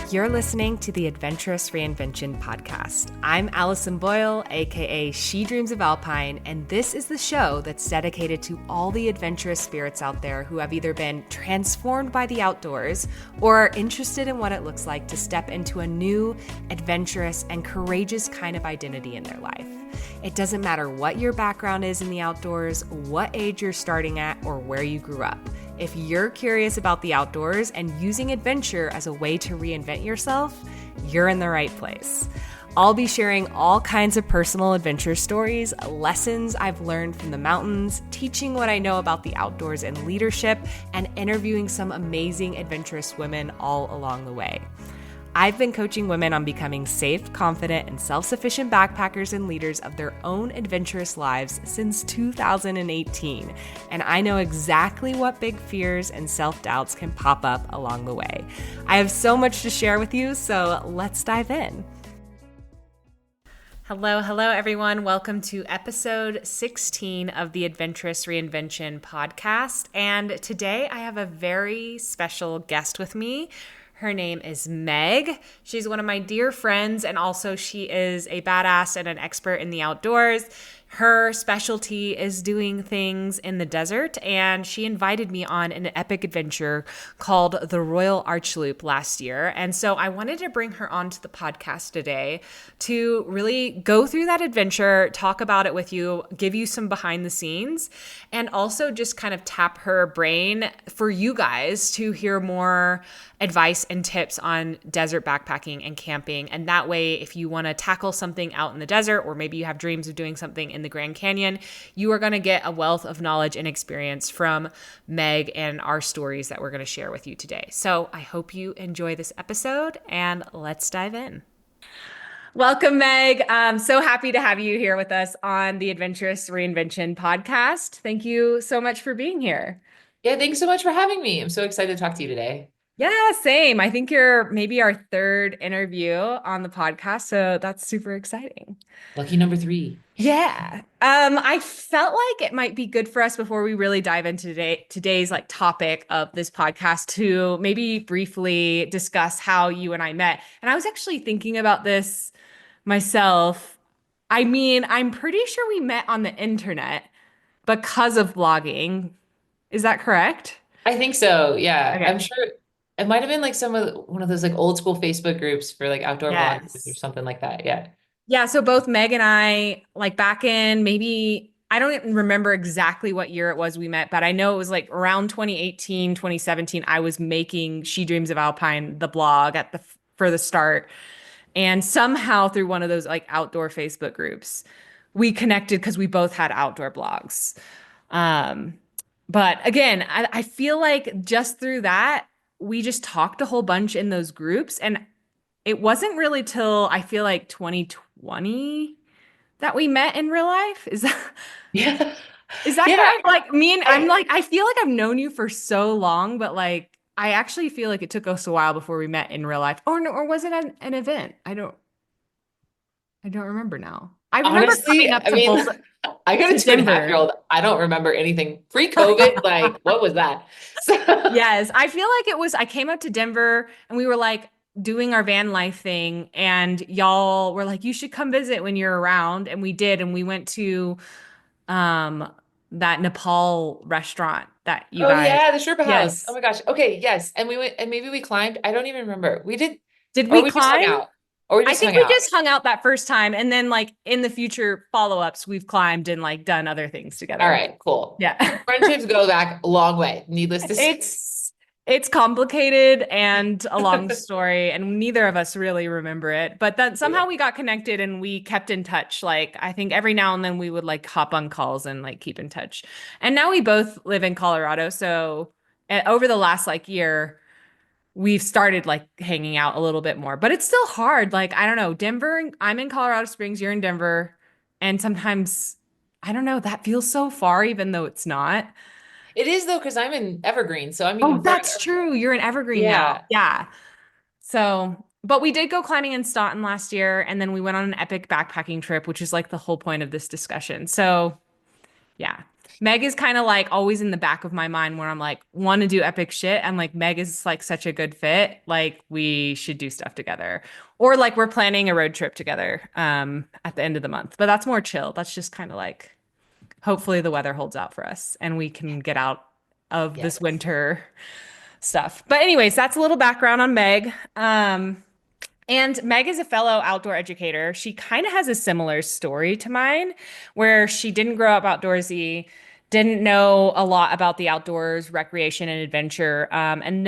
You're listening to the Adventurous Reinvention Podcast. I'm Allison Boyle, aka She Dreams of Alpine, and this is the show that's dedicated to all the adventurous spirits out there who have either been transformed by the outdoors or are interested in what it looks like to step into a new, adventurous, and courageous kind of identity in their life. It doesn't matter what your background is in the outdoors, what age you're starting at, or where you grew up. If you're curious about the outdoors and using adventure as a way to reinvent yourself, you're in the right place. I'll be sharing all kinds of personal adventure stories, lessons I've learned from the mountains, teaching what I know about the outdoors and leadership, and interviewing some amazing adventurous women all along the way. I've been coaching women on becoming safe, confident, and self-sufficient backpackers and leaders of their own adventurous lives since 2018, and I know exactly what big fears and self-doubts can pop up along the way. I have so much to share with you, so let's dive in. Hello, everyone. Welcome to episode 16 of the Adventurous Reinvention Podcast, and today I have a very special guest with me. Her name is Meg. She's one of my dear friends, and also she is a badass and an expert in the outdoors. Her specialty is doing things in the desert, and she invited me on an epic adventure called the Royal Arch Loop last year. And so I wanted to bring her onto the podcast today to really go through that adventure, talk about it with you, give you some behind the scenes, and also just kind of tap her brain for you guys to hear more advice and tips on desert backpacking and camping. And that way, if you want to tackle something out in the desert, or maybe you have dreams of doing something in the Grand Canyon, you are going to get a wealth of knowledge and experience from Meg and our stories that we're going to share with you today. So I hope you enjoy this episode, and let's dive in. Welcome, Meg. I'm so happy to have you here with us on the Adventurous Reinvention Podcast. Thank you so much for being here. Yeah, thanks so much for having me. I'm so excited to talk to you today. Yeah, same. I think you're maybe our third interview on the podcast, so that's super exciting. Lucky number 3. Yeah. I felt like it might be good for us before we really dive into today's like topic of this podcast to maybe briefly discuss how you and I met. And I was actually thinking about this myself. I mean, I'm pretty sure we met on the internet because of blogging. Is that correct? I think so. Yeah. I'm Okay. sure it might have been like one of those like old school Facebook groups for like outdoor bloggers or Yes. something like that. Yeah. Yeah, so both Meg and I, like back in maybe, I don't even remember exactly what year it was we met, but I know it was like around 2018, 2017. I was making She Dreams of Alpine, the blog for the start. And somehow through one of those like outdoor Facebook groups, we connected because we both had outdoor blogs. Um, but again, I feel like just through that, we just talked a whole bunch in those groups. And it wasn't really till I feel like 2020 that we met in real life. Yeah. Is that Yeah. correct? Like me and I'm I, like, I feel like I've known you for so long, but like I actually feel like it took us a while before we met in real life. Or no, or was it an event? I don't remember now. I remember honestly, coming up I to mean, both I got a to 2.5 year Denver. old. I don't remember anything pre-COVID. Like, what was that? So, Yes, I feel like I came up to Denver and we were like doing our van life thing, and y'all were like, you should come visit when you're around. And we did. And we went to um that Nepal restaurant that you oh guys, yeah, the Sherpa house. Oh yes. my gosh. Okay. Yes. And we went and maybe we climbed. I don't even remember. We did, Did or we we just hung climb? out, or we I just think hung we out. just hung out that first time. And then like in the future follow-ups, we've climbed and like done other things All together. right, cool. Yeah. Friendships go back a long way, needless to say. It's complicated and a long story, and neither of us really remember it. But then Yeah. somehow we got connected and we kept in touch. Like I think every now and then we would like hop on calls and like keep in touch. And now we both live in Colorado, so over the last like year, we've started like hanging out a little bit more. But it's still hard. Like I don't know, Denver. I'm in Colorado Springs. You're in Denver, and sometimes I don't know. That feels so far, even though it's not. It is though, because I'm in Evergreen, so I'm Oh, even that's further. true. You're in Evergreen now. Yeah. Yeah. So, but we did go climbing in Staunton last year, and then we went on an epic backpacking trip, which is like the whole point of this discussion. So, yeah. Meg is kind of like always in the back of my mind where I'm like, want to do epic shit. And like, Meg is like such a good fit. Like, we should do stuff together. Or like, we're planning a road trip together at the end of the month. But that's more chill. That's just kind of like, hopefully the weather holds out for us and we can get out of this Yes. winter stuff. But, anyways, that's a little background on Meg. And Meg is a fellow outdoor educator. She kind of has a similar story to mine, where she didn't grow up outdoorsy, didn't know a lot about the outdoors, recreation, and adventure. And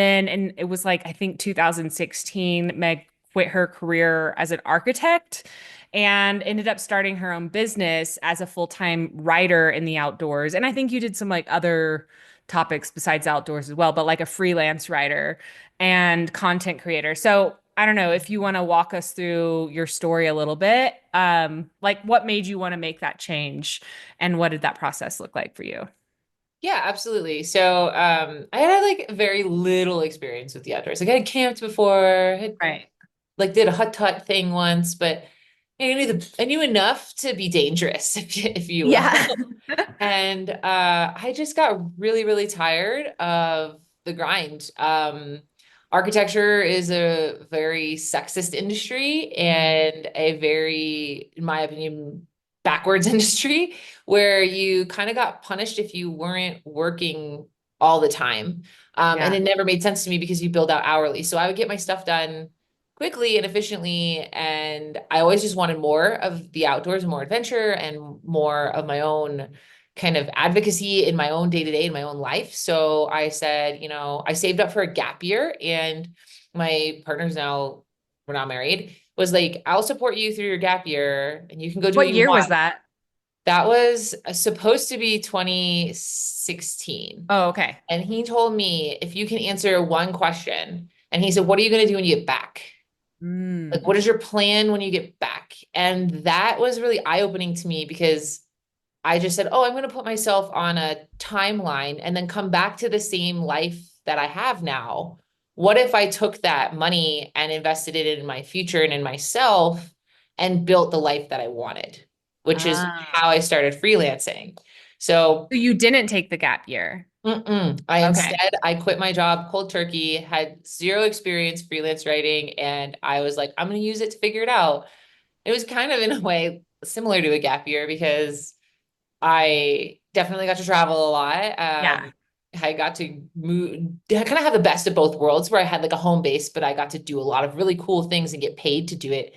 it was like, I think 2016, Meg quit her career as an architect and ended up starting her own business as a full-time writer in the outdoors. And I think you did some like other topics besides outdoors as well, but like a freelance writer and content creator. So I don't know if you want to walk us through your story a little bit. Like what made you want to make that change and what did that process look like for you? Yeah, absolutely. So, I had like very little experience with the outdoors. Like I had camped before, had Right. like did a hut hut thing once, but I knew enough to be dangerous, if you Yeah. will. And I just got really, really tired of the grind. Architecture is a very sexist industry Mm. and a very, in my opinion, backwards industry where you kind of got punished if you weren't working all the time. And Yeah. it never made sense to me because you build out hourly. So I would get my stuff done quickly and efficiently. And I always just wanted more of the outdoors, more adventure, and more of my own kind of advocacy in my own day to day, in my own life. So I said, I saved up for a gap year, and my partner's now, we're not married, was like, I'll support you through your gap year and you can go do what What you year was want. that? That was supposed to be 2016. Oh, okay. And he told me, if you can answer one question, and he said, what are you going to do when you get back? Like, Mm. what is your plan when you get back? And that was really eye-opening to me because I just said, oh, I'm going to put myself on a timeline and then come back to the same life that I have now. What if I took that money and invested it in my future and in myself and built the life that I wanted, which is Ah. how I started freelancing. So So you didn't take the gap year. I Okay. instead I quit my job cold turkey, had zero experience freelance writing, and I was like, I'm going to use it to figure it out. It was kind of in a way similar to a gap year because I definitely got to travel a lot. Yeah. I got to move, I kind of have the best of both worlds where I had like a home base, but I got to do a lot of really cool things and get paid to do it,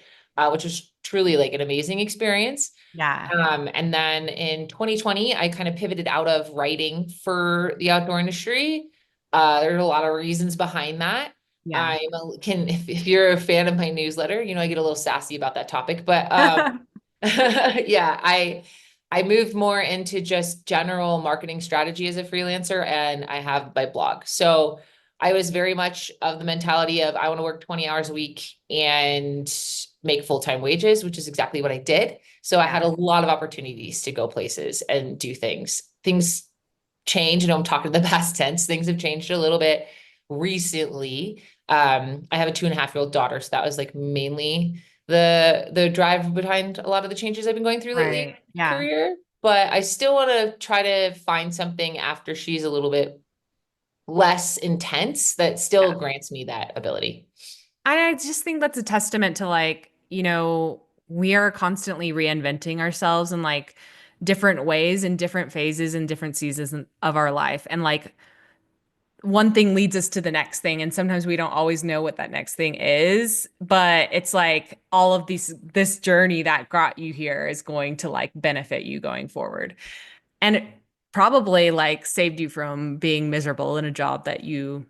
which was truly like an amazing experience. Yeah. And then in 2020, I kind of pivoted out of writing for the outdoor industry. There are a lot of reasons behind that. Yeah. If you're a fan of my newsletter, I get a little sassy about that topic, but yeah, I moved more into just general marketing strategy as a freelancer, and I have my blog. So I was very much of the mentality of I want to work 20 hours a week and make full-time wages, which is exactly what I did. So I had Yeah. a lot of opportunities to go places and do things. Things change, I'm talking to the past tense. Things have changed a little bit recently. I have a 2.5-year-old daughter, so that was like mainly the drive behind a lot of the changes I've been going through lately in Right. my Yeah. career. But I still want to try to find something after she's a little bit less intense that still Yeah. grants me that ability. I just think that's a testament to like, we are constantly reinventing ourselves in like different ways in different phases and different seasons of our life. And like one thing leads us to the next thing. And sometimes we don't always know what that next thing is, but it's like all of this journey that got you here is going to like benefit you going forward. And it probably like saved you from being miserable in a job that you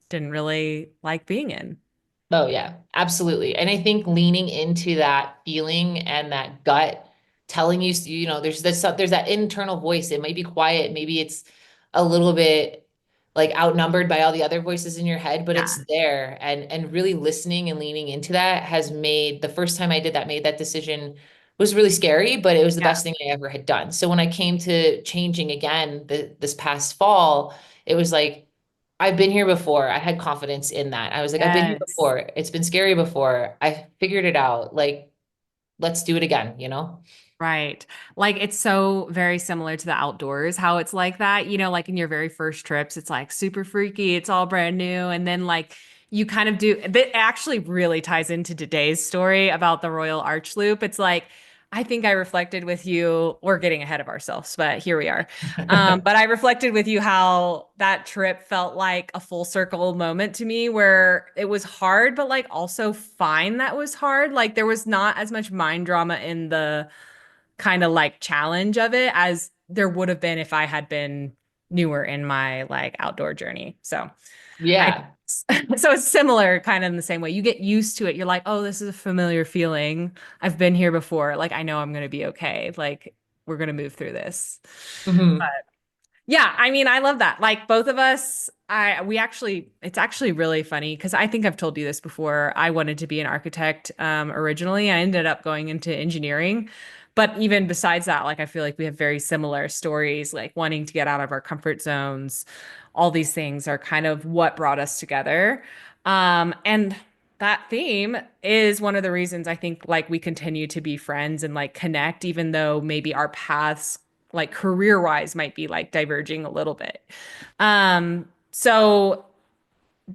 didn't really like being in. Oh yeah, absolutely. And I think leaning into that feeling and that gut telling you, there's that internal voice. It might be quiet, maybe it's a little bit like outnumbered by all the other voices in your head, but it's Yeah. there. And really listening and leaning into that has made the first time I made that decision was really scary, but it was the Yeah. best thing I ever had done. So when I came to changing again this past fall, it was like I've been here before. I had confidence in that. I was like, I've been here Yes. before. It's been scary before. I figured it out. Like, let's do it again, you know? Right. Like it's so very similar to the outdoors, how it's like that, like in your very first trips, it's like super freaky, it's all brand new. And then like you kind of do that actually really ties into today's story about the Royal Arch Loop. It's like, I think I reflected with you, we're getting ahead of ourselves, but here we are. But I reflected with you how that trip felt like a full circle moment to me where it was hard, but like also fine that was hard. Like there was not as much mind drama in the kind of like challenge of it as there would have been if I had been newer in my like outdoor journey. So I Yeah. so it's similar kind of in the same way. You get used to it. You're like, "Oh, this is a familiar feeling. I've been here before. Like I know I'm going to be okay. Like we're going to move through this." Hmm. Yeah, I mean, I love that. Like both of us, we actually, it's actually really funny because I think I've told you this before. I wanted to be an architect originally. I ended up going into engineering. But even besides that, like I feel like we have very similar stories, like wanting to get out of our comfort zones. All these things are kind of what brought us together. And that theme is one of the reasons I think like we continue to be friends and like connect, even though maybe our paths like career wise might be like diverging a little bit. So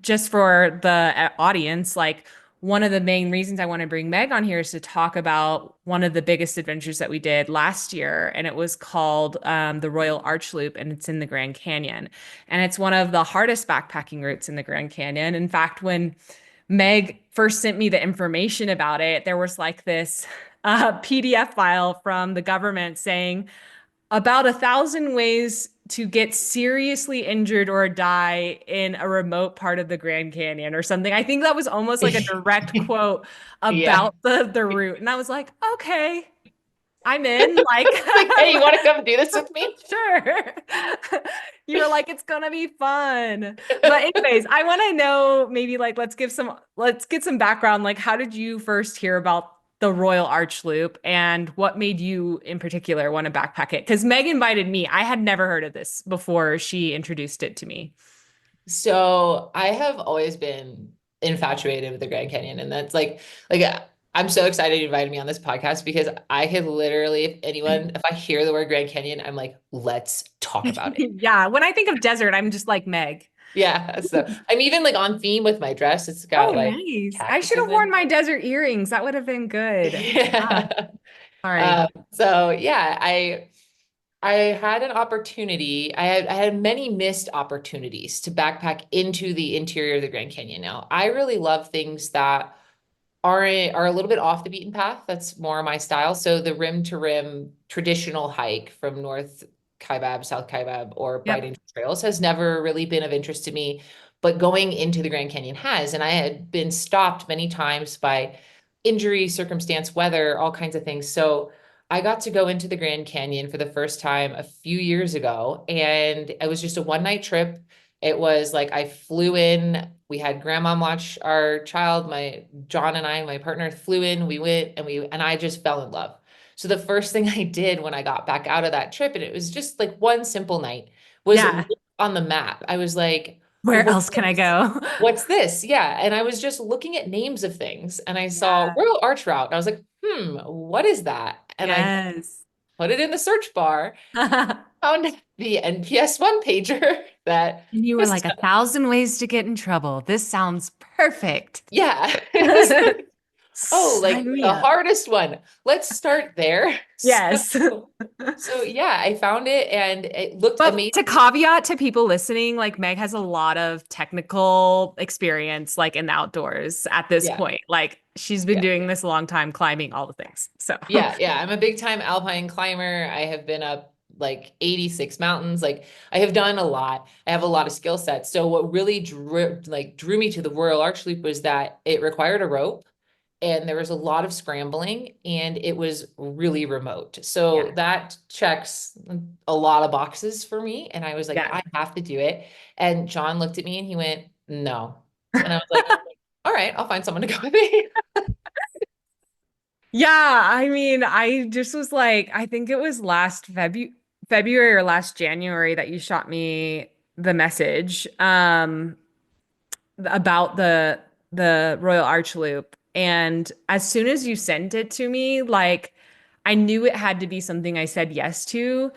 just for the audience, like one of the main reasons I want to bring Meg on here is to talk about one of the biggest adventures that we did last year. And it was called the Royal Arch Loop, and it's in the Grand Canyon. And it's one of the hardest backpacking routes in the Grand Canyon. In fact, when Meg first sent me the information about it, there was like this PDF file from the government saying, about 1,000 ways to get seriously injured or die in a remote part of the Grand Canyon or something. I think that was almost like a direct quote Yeah. about the route. And I was like, okay, I'm in. Like, It's like, hey, you want to come do this with me? sure. You were like, it's gonna be fun. But anyways, I want to know maybe like let's get some background. Like, how did you first hear about the Royal Arch Loop and what made you in particular want to backpack it? Because Meg invited me. I had never heard of this before she introduced it to me. So I have always been infatuated with the Grand Canyon, and that's I'm so excited you invited me on this podcast because I could literally, if I hear the word Grand Canyon, I'm like, let's talk about it. Yeah, when I think of desert, I'm just like Meg. Yeah. So I'm even like on theme with my dress. It's Oh, got like nice. I should cactuses have worn in. my desert earrings. That would have been good. Ah, Yeah. sorry. So yeah, I had an opportunity. I had many missed opportunities to backpack into the interior of the Grand Canyon. Now, I really love things that are a little bit off the beaten path. That's more my style. So the rim to rim traditional hike from North Kaibab, South Kaibab, or Bright Yep. Angel Trails has never really been of interest to me. But going into the Grand Canyon has, and I had been stopped many times by injury, circumstance, weather, all kinds of things. So I got to go into the Grand Canyon for the first time a few years ago, and it was just a one night trip. It was like I flew in, we had grandma watch our child, my John and I, my partner flew in, we went and I just fell in love. So the first thing I did when I got back out of that trip, and it was just like one simple night, was Yeah. look on the map. I was like, Where what's else can I this? go? What's this? Yeah. And I was just looking at names of things and I saw Yeah. Royal Arch Route. And I was like, what is that? And I Yes. put it in the search bar, found the NPS one pager that And you were just, like 1,000 ways to get in trouble. This sounds perfect. yeah, it was like, oh, like Sign me the up. hardest one. Let's start there. Yes. So yeah, I found it and it looked But amazing. to caveat to people listening, like Meg has a lot of technical experience, like in the outdoors at this Yeah. point. Like she's been Yeah. doing this a long time, climbing all the things. So, Yeah. Yeah. I'm a big time alpine climber. I have been up like 86 mountains. Like I have done a lot. I have a lot of skill sets. So what really drew me to the Royal Arch Loop was that it required a rope and there was a lot of scrambling and it was really remote. So yeah. that checks a lot of boxes for me. And I was like, Yeah. I have to do it. And John looked at me and he went, no. And I was like, all right, I'll find someone to go with me. Yeah, I mean, I just was like, I think it was last February or last January that you shot me the message about the Royal Arch Loop. And as soon as you sent it to me, like I knew it had to be something I said yes to,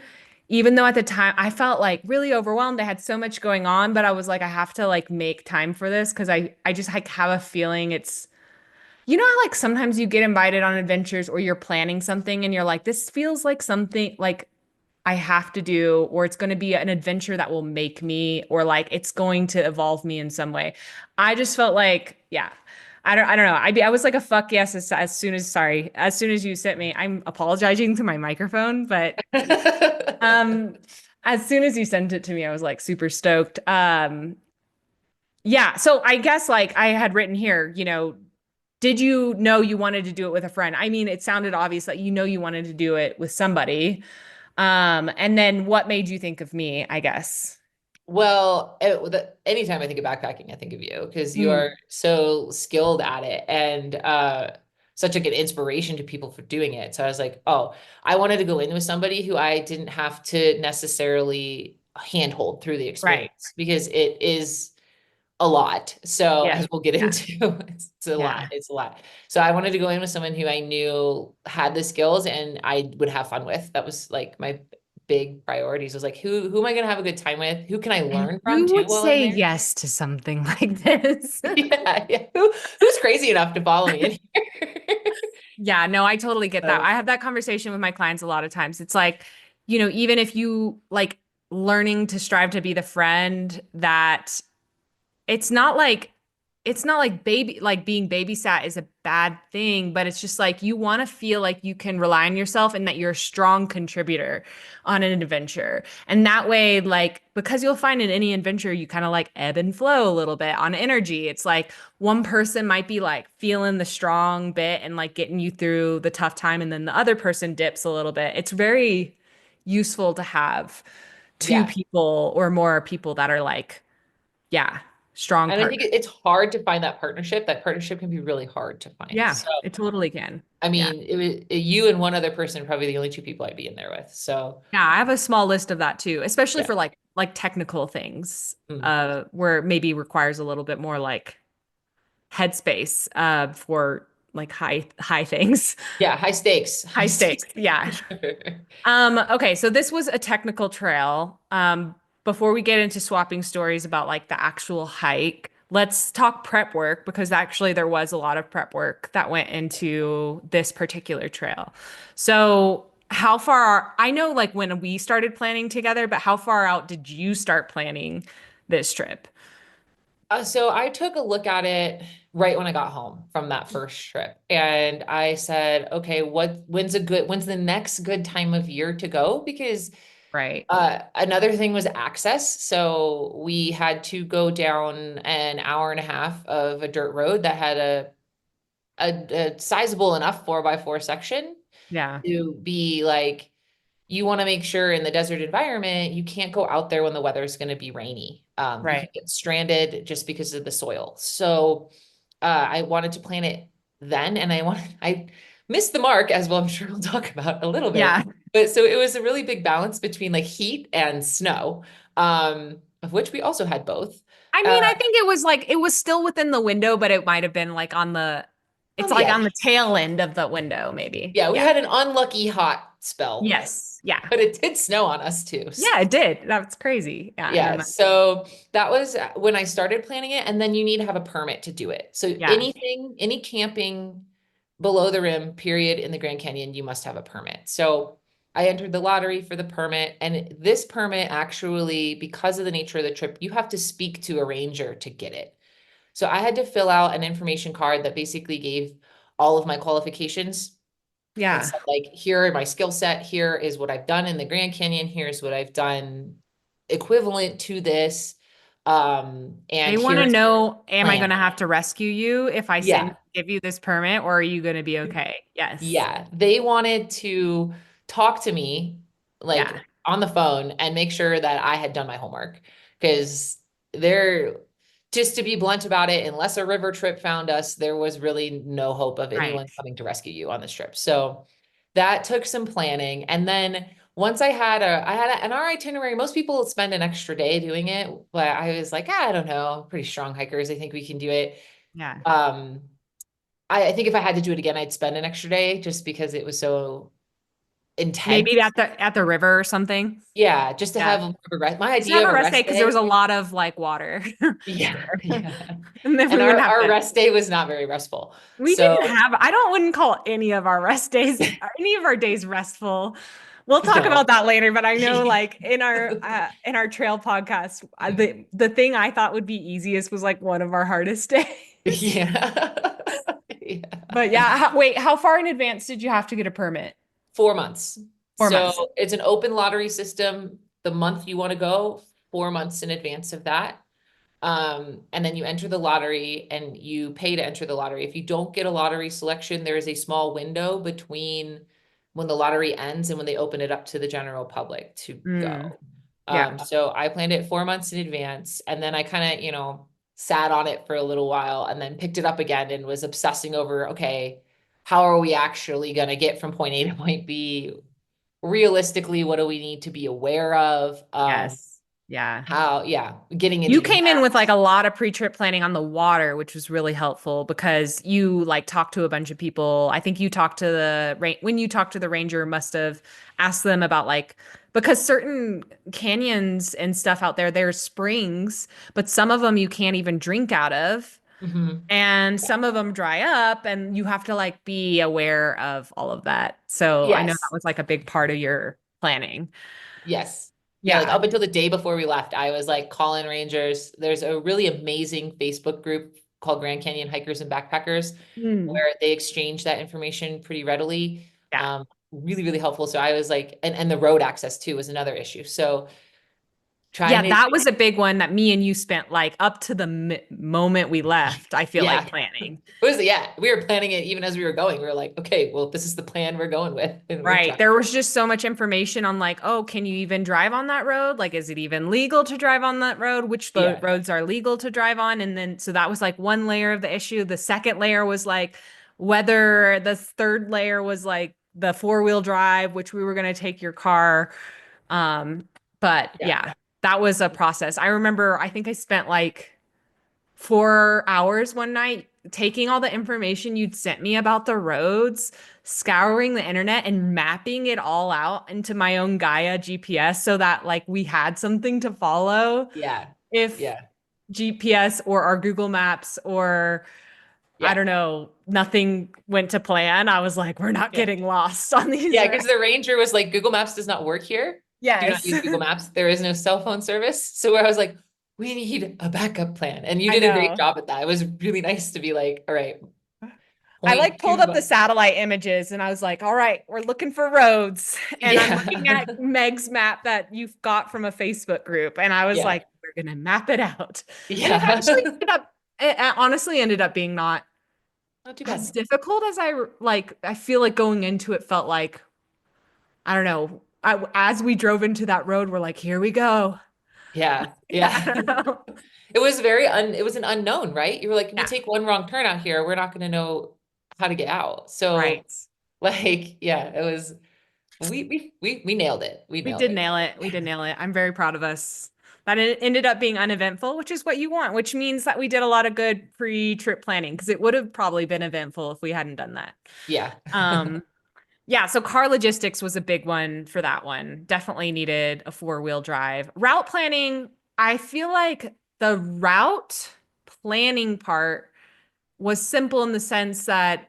even though at the time I felt like really overwhelmed. I had so much going on, but I was like, I have to like make time for this because I just like have a feeling it's, you know how like sometimes you get invited on adventures or you're planning something and you're like, this feels like something like I have to do, or it's going to be an adventure that will make me, or like it's going to evolve me in some way. I just felt like, yeah, I don't know. I was like a fuck yes as soon as, sorry, as soon as you sent me, I'm apologizing to my microphone, but um, as soon as you sent it to me, I was like super stoked. Yeah. So I guess like I had written here, did you know you wanted to do it with a friend? I mean, it sounded obvious that you wanted to do it with somebody. And then what made you think of me, I guess? Well, anytime I think of backpacking, I think of you because you Mm, are so skilled at it and such a good inspiration to people for doing it. So I was like, oh, I wanted to go in with somebody who I didn't have to necessarily handhold through the right. experience because it is a lot. So Yeah. as we'll get Yeah. into, it's a lot. Yeah. It's a lot. So I wanted to go in with someone who I knew had the skills and I would have fun with. That was like my big priorities. Was like, who am I going to have a good time with? Who can I And learn from who too would while I'm say there? yes to something like this? Yeah, yeah. Who's crazy enough to follow me in here? Yeah, no, I totally get that. So, I have that conversation with my clients a lot of times. It's like, even if you like learning to strive to be the friend that it's not like being babysat is a bad thing, but it's just like you want to feel like you can rely on yourself and that you're a strong contributor on an adventure. And that way, like, because you'll find in any adventure, you kind of like ebb and flow a little bit on energy. It's like one person might be like feeling the strong bit and like getting you through the tough time, and then the other person dips a little bit. It's very useful to have two yeah. people or more people that are like, yeah, strong And I think partner. it's hard to find that partnership. That partnership can be really hard to find. Yeah, So, it totally can. I Yeah. mean, it was you and one other person, probably the only two people I'd be in there with. So, Yeah, I have a small list of that too, especially yeah. for like technical things, Mm. where it maybe requires a little bit more like headspace, for like high things. Yeah, high stakes, high High stakes stakes. Yeah. for sure. Okay, so this was a technical trail. Before we get into swapping stories about like the actual hike, let's talk prep work because actually there was a lot of prep work that went into this particular trail. So, I know like when we started planning together, but how far out did you start planning this trip? So I took a look at it right when I got home from that first trip, and I said, okay, when's the next good time of year to go? Because Right. another thing was access. So we had to go down an hour and a half of a dirt road that had a sizable enough 4x4 section Yeah. to be like, you want to make sure in the desert environment, you can't go out there when the weather is going to be rainy. You can Right. get stranded just because of the soil. So I wanted to plan it then, and I missed the mark, as well, I'm sure we'll talk about a little bit. Yeah. But so it was a really big balance between like heat and snow, of which we also had both. I Uh, mean, I think it was still within the window, but it might have been like it's on the like on edge. the tail end of the window, maybe. Yeah, we Yeah. had an unlucky hot spell, Yes. Yeah. but it did snow on us too. Yeah, it did. That's crazy. Yeah. And Yeah, then, so that was when I started planning it, and then you need to have a permit to do it. So yeah. any camping below the rim, period, in the Grand Canyon, you must have a permit. So I entered the lottery for the permit, and this permit actually, because of the nature of the trip, you have to speak to a ranger to get it. So I had to fill out an information card that basically gave all of my qualifications. It Yeah. said like, here are my skill set, here is what I've done in the Grand Canyon, here's what I've done equivalent to this. They And want to here's know, am I going plan. to have to rescue you if I Yeah. give you this permit, or are you going to be okay? Yes. Yeah. They wanted to talk to me like Yeah. on the phone and make sure that I had done my homework because they're just to be blunt about it, unless a river trip found us, there was really no hope of Right. anyone coming to rescue you on this trip. So that took some planning. And then once I had an our itinerary. Most people spend an extra day doing it, but I was like, I don't know, pretty strong hikers. I think we can do it. Yeah. Um, I think if I had to do it again, I'd spend an extra day just because it was so intense. Maybe at the river or something. Yeah, just to Yeah. have a rest. My Just have idea a of a rest day rest because there was day. a lot of like water Yeah, there. yeah. And then And we wouldn't have our to. rest day was not very restful. We didn't So have, I don't wouldn't call any of our rest days, any of our days restful. We'll talk about no. that later, but I know like in our trail podcast, the thing I thought would be easiest was like one of our hardest days. Yeah. Yeah. But yeah, wait, how far in advance did you have to get a permit? 4 months. 4 months. So it's an open lottery system. The month you want to go, 4 months in advance of that. And then you enter the lottery and you pay to enter the lottery. If you don't get a lottery selection, there is a small window between when the lottery ends and when they open it up to the general public to Mm, go. yeah. So I planned it 4 months in advance, and then I kind of, sat on it for a little while and then picked it up again and was obsessing over, okay, how are we actually going to get from point A to point B? Realistically, what do we need to be aware of? Yes. Yeah. Getting You into came in with like maps. a lot of pre-trip planning on the water, which was really helpful because you like talked to a bunch of people. I think you talked to when you talked to the ranger, must have asked them about like because certain canyons and stuff out there, there's springs, but some of them you can't even drink out of, Mhm. and some of them dry up, and you have to like be aware of all of that. So I know that Yes. was like a big part of your planning. Yes. Yeah, like Yeah. up until the day before we left, I was like calling rangers. There's a really amazing Facebook group called Grand Canyon Hikers and Backpackers Mm. where they exchange that information pretty readily. Yeah. Really, really helpful. So I was like, and the road access too was another issue. So trying Yeah, to, that was a big one that me and you spent like up to the moment we left, I feel like yeah, planning. yeah, we were planning it even as we were going. We were like, okay, well, this is the plan we're going with. And we're Right. trying. There was just so much information on like, oh, can you even drive on that road? Like, is it even legal to drive on that road? Which Yeah. roads are legal to drive on? And then, so that was like one layer of the issue. The second layer was like whether the third layer was like the four-wheel drive, which we were going to take your car. Um, but Yeah. yeah, that was a process. I remember, I think I spent like 4 hours one night taking all the information you'd sent me about the roads, scouring the internet and mapping it all out into my own Gaia GPS so that like we had something to follow Yeah. if Yeah. GPS or our Google Maps or I Yeah. don't know, nothing went to plan. I was like, we're not Yeah. getting lost on these Yeah, roads. because the ranger was like, Google Maps does not work here. Do not Yes. use Google Maps. There is no cell phone service. So I was like, we need a backup plan. And you I did a great know. job at that. It was really nice to be like, all right, I like point pulled two. up the satellite images and I was like, all right, we're looking for roads. And I'm looking at Yeah. Meg's map that you've got from a Facebook group. And I was Yeah. like, we're going to map it out. And it Yeah. actually it honestly ended up being not Not too as bad. difficult as I feel like going into it felt like, I don't know. As we drove into that road, we're like, here we go. Yeah. I Yeah. don't know. It was it was an unknown, right? You were like, we Yeah. take one wrong turn out here, we're not going to know how to get out. So Right. like, yeah, it was, we nailed it. We We nailed did it. nail it. We did nail it. I'm very proud of us. That it ended up being uneventful, which is what you want, which means that we did a lot of good pre-trip planning because it would have probably been eventful if we hadn't done that. Yeah. Um, yeah, so car logistics was a big one for that one. Definitely needed a four-wheel drive. Route planning, I feel like the route planning part was simple in the sense that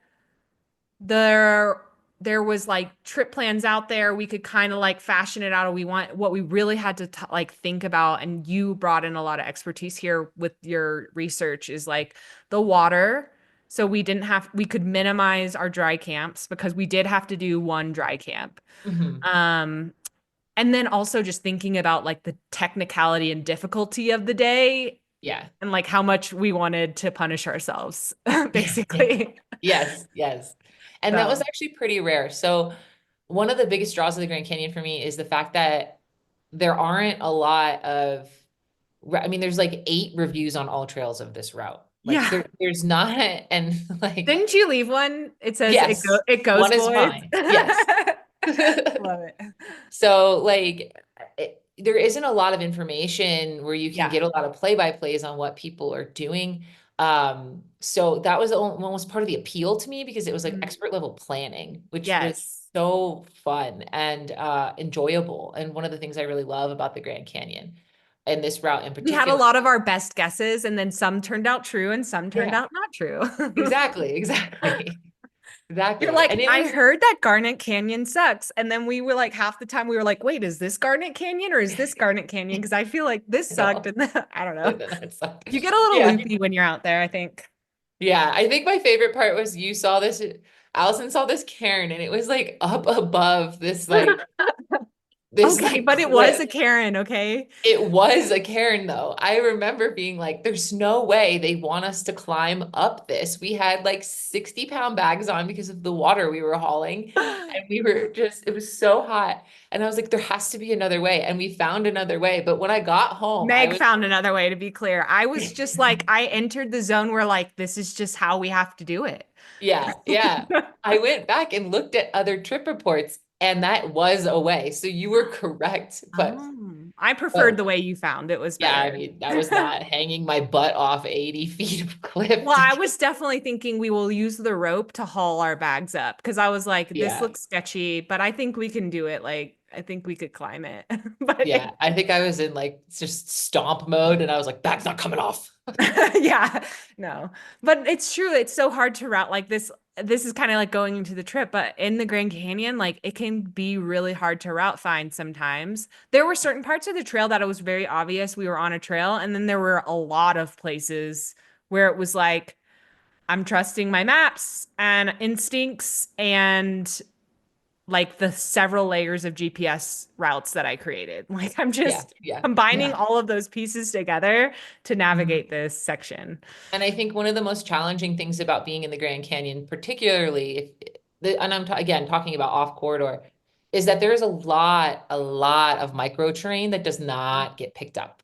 there there was like trip plans out there we could kind of like fashion it out or we want what we really had to like think about, and you brought in a lot of expertise here with your research, is like the water. So we could minimize our dry camps because we did have to do one dry camp. Hmm. um and then also just thinking about like the technicality and difficulty of the day Yeah. and like how much we wanted to punish ourselves Yeah. Yeah. basically. Yes. Yes. And that was So actually pretty rare. So one of the biggest draws of the Grand Canyon for me is the fact that there aren't a lot of, I mean, there's like 8 reviews on all trails of this route. Like yeah. there's not, and like, Didn't you leave one? It says yes, it goes, one is boys. fine. Yes. Love it. So like there isn't a lot of information where you can Yeah. get a lot of play-by-plays on what people are doing. So that was almost part of the appeal to me because it was like Mm. expert level planning, which was Yes. so fun and enjoyable. And one of the things I really love about the Grand Canyon and this route in We had a particular. lot of our best guesses, and then some turned out true and some turned Yeah, out not true. exactly, exactly, You're exactly. like, And it I was, heard that Garnet Canyon sucks. And then we were like, half the time we were like, wait, is this Garnet Canyon or is this Garnet Canyon? Because I feel like this I sucked. know, And then, I don't know. that's like, You get a little yeah, loopy when you're out there, I think. yeah. I think my favorite part was you saw this, Allison saw this cairn, and it was like up above this Okay, like but it was a cliff. Karen, okay? It was a cairn though. I remember being like, there's no way they want us to climb up this. We had like 60-pound bags on because of the water we were hauling. And we were just, it was so hot. And I was like, there has to be another way. And we found another way. But when I got home, I Meg was, found another way, to be clear. I was just like, I entered the zone where like, this is just how we have to do it. yeah, yeah. I went back and looked at other trip reports, and that was a way. So you were correct. I preferred But the way you found. It was yeah, I better. mean, that was not hanging my butt off 80 feet of cliff Well, to I get, was definitely thinking we will use the rope to haul our bags up because I was like, this yeah. looks sketchy, but I think we can do it. Like, I think we could climb it. But Yeah, I think I was in like just stomp mode, and I was like, "That's not coming off." yeah, no. But it's true. It's so hard to route like this. This is kind of like going into the trip, but in the Grand Canyon, like it can be really hard to route find sometimes. There were certain parts of the trail that it was very obvious we were on a trail, and then there were a lot of places where it was like, I'm trusting my maps and instincts and like the several layers of GPS routes that I created. Like I'm Yeah, just yeah, combining yeah. all of those pieces together to Mhm. navigate this section. And I think one of the most challenging things about being in the Grand Canyon, particularly and I'm again talking about off corridor, is that there is a lot of micro terrain that does not get picked up.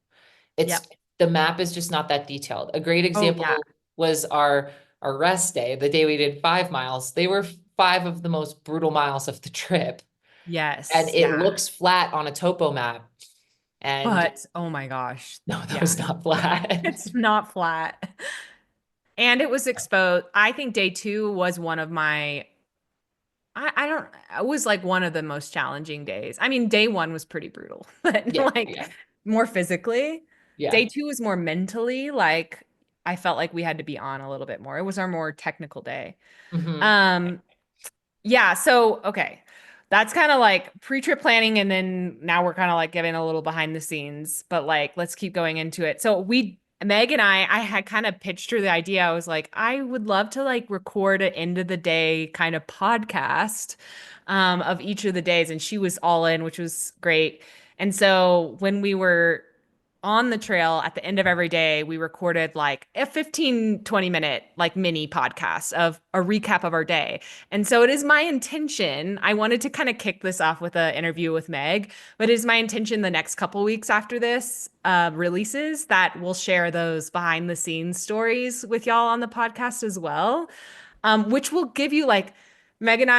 It's Yep. the map is just not that detailed. A great Oh yeah. example was our rest day, the day we did 5 miles. They were five of the most brutal miles of the trip. And Yes. it Yeah. looks flat on a topo map. And But oh my gosh. no, that Yeah. was not flat. It's not flat. And it was exposed. I think day two was one of my I don't it was like one of the most challenging days. I mean, day one was pretty brutal, but Yeah, like yeah, more physically. yeah. Day two was more mentally, like I felt like we had to be on a little bit more. It was our more technical day. Hmm. Um, yeah, so okay. That's kind of like pre-trip planning, and then now we're kind of like giving a little behind the scenes, but like let's keep going into it. So Meg and I had kind of pitched her the idea. I was like, I would love to like record an end of the day kind of podcast of each of the days, and she was all in, which was great. And so when we were on the trail at the end of every day, we recorded like a 15-20 minute like mini podcast of a recap of our day. And so it is my intention. I wanted to kind of kick this off with an interview with Meg, but it is my intention the next couple weeks after this releases that we'll share those behind the scenes stories with y'all on the podcast as well, which will give you like Meg and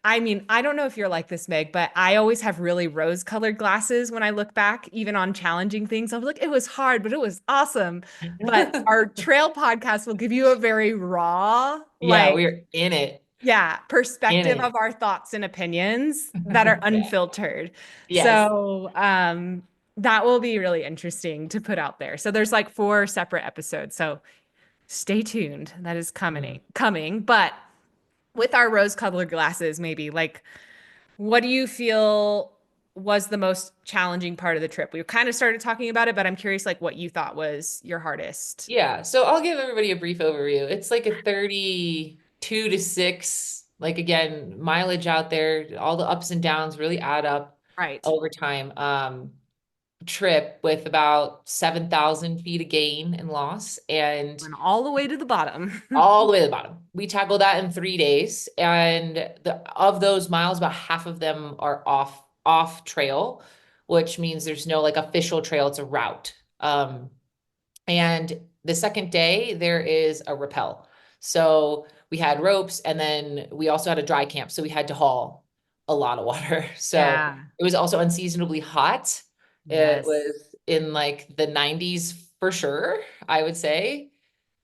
I mean, I don't know if you're like this, Meg, but I always have really rose-colored glasses when I look back, even on challenging things. I was like, it was hard, but it was awesome. But our trail podcast will give you a very raw, Yeah, like, we're in it, yeah, in perspective it. of our thoughts and opinions that are Yeah. unfiltered. Yes. So, that will be really interesting to put out there. So there's like four separate episodes. So stay tuned. That is Mhm. coming. But with our rose-colored glasses, maybe like what do you feel was the most challenging part of the trip? We kind of started talking about it, but I'm curious like what you thought was your hardest. Yeah. So I'll give everybody a brief overview. It's like a 32 to 6, like again, mileage out there, all the ups and downs really add up Right. over time. Trip with about 7,000 feet of gain and loss. And Went all the way to the bottom. all the way to the bottom. We tackled that in 3 days, and of those miles, about half of them are off trail, which means there's no like official trail. It's a route. And the second day there is a rappel. So we had ropes, and then we also had a dry camp. So we had to haul a lot of water. So Yeah. it was also unseasonably hot. It Yes. was in like the 90s for sure, I would say.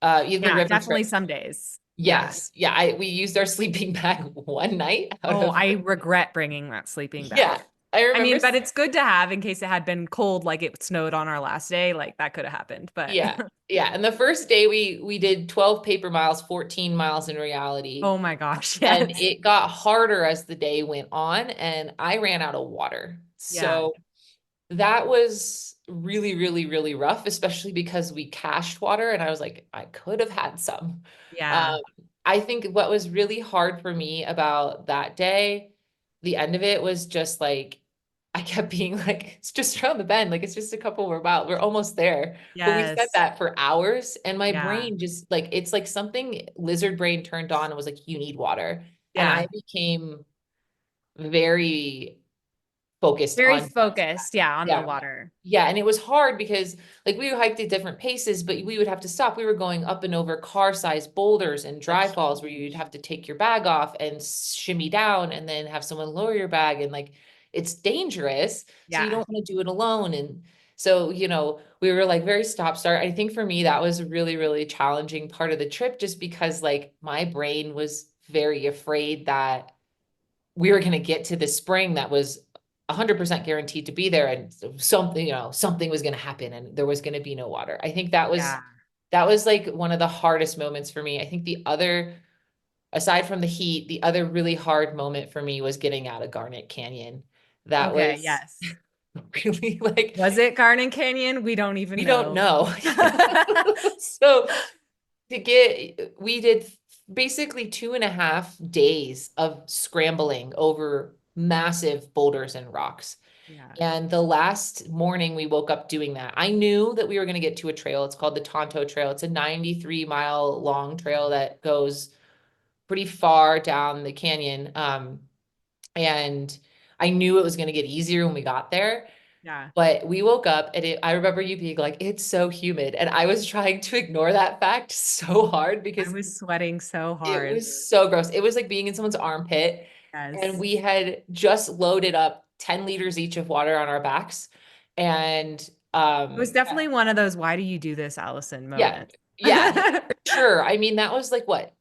In the Yeah, river trip. definitely some days. Yeah. Yes. Yeah. We used our sleeping bag one night out Oh, of, I regret bringing that sleeping yeah. bag. I I remember. mean, but it's good to have in case it had been cold, like it snowed on our last day. Like that could have happened. But Yeah. Yeah. And the first day we did 12 paper miles, 14 miles in reality. oh my gosh, And yes. it got harder as the day went on, and I ran out of water. Yeah. So that was really, really, really rough, especially because we cached water and I was like, I could have had some. Yeah. Um, I think what was really hard for me about that day, the end of it was just like, I kept being like, it's just around the bend. Like, it's just a couple more miles. We're almost there. But we said Yes. that for hours. And my Yeah. brain just like, it's like something lizard brain turned on and was like, you need water. And I Yeah. became very focused Very on, focused. Yeah. On the yeah. water. Yeah, and it was hard because like we hiked at different paces, but we would have to stop. We were going up and over car-sized boulders and dry That's falls where you'd have to take your bag off and shimmy down and then have someone lower your bag, and like it's dangerous. So you yeah. don't want to do it alone. And so, we were like very stop start. I think for me that was a really, really challenging part of the trip just because like my brain was very afraid that we were going to get to the spring that was 100% guaranteed to be there, and something, something was going to happen and there was going to be no water. I think Yeah. that was like one of the hardest moments for me. I think the other, aside from the heat, the other really hard moment for me was getting out of Garnet Canyon. That Okay. was Yes. really like, Was it Garden Canyon? We don't even we don't know. know. So we did basically 2.5 days of scrambling over massive boulders and rocks. Yeah. And the last morning we woke up doing that. I knew that we were going to get to a trail. It's called the Tonto Trail. It's a 93-mile long trail that goes pretty far down the canyon. And I knew it was going to get easier when we got there. Yeah. But we woke up and I remember you being like, it's so humid. And I was trying to ignore that fact so hard I because was sweating so it hard. was so gross. It was like being in someone's armpit. And Yes. we had just loaded up 10 liters each of water on our backs. And It was definitely one of those why do you do this, Allison yeah, moments. yeah, sure. I mean, that was like what?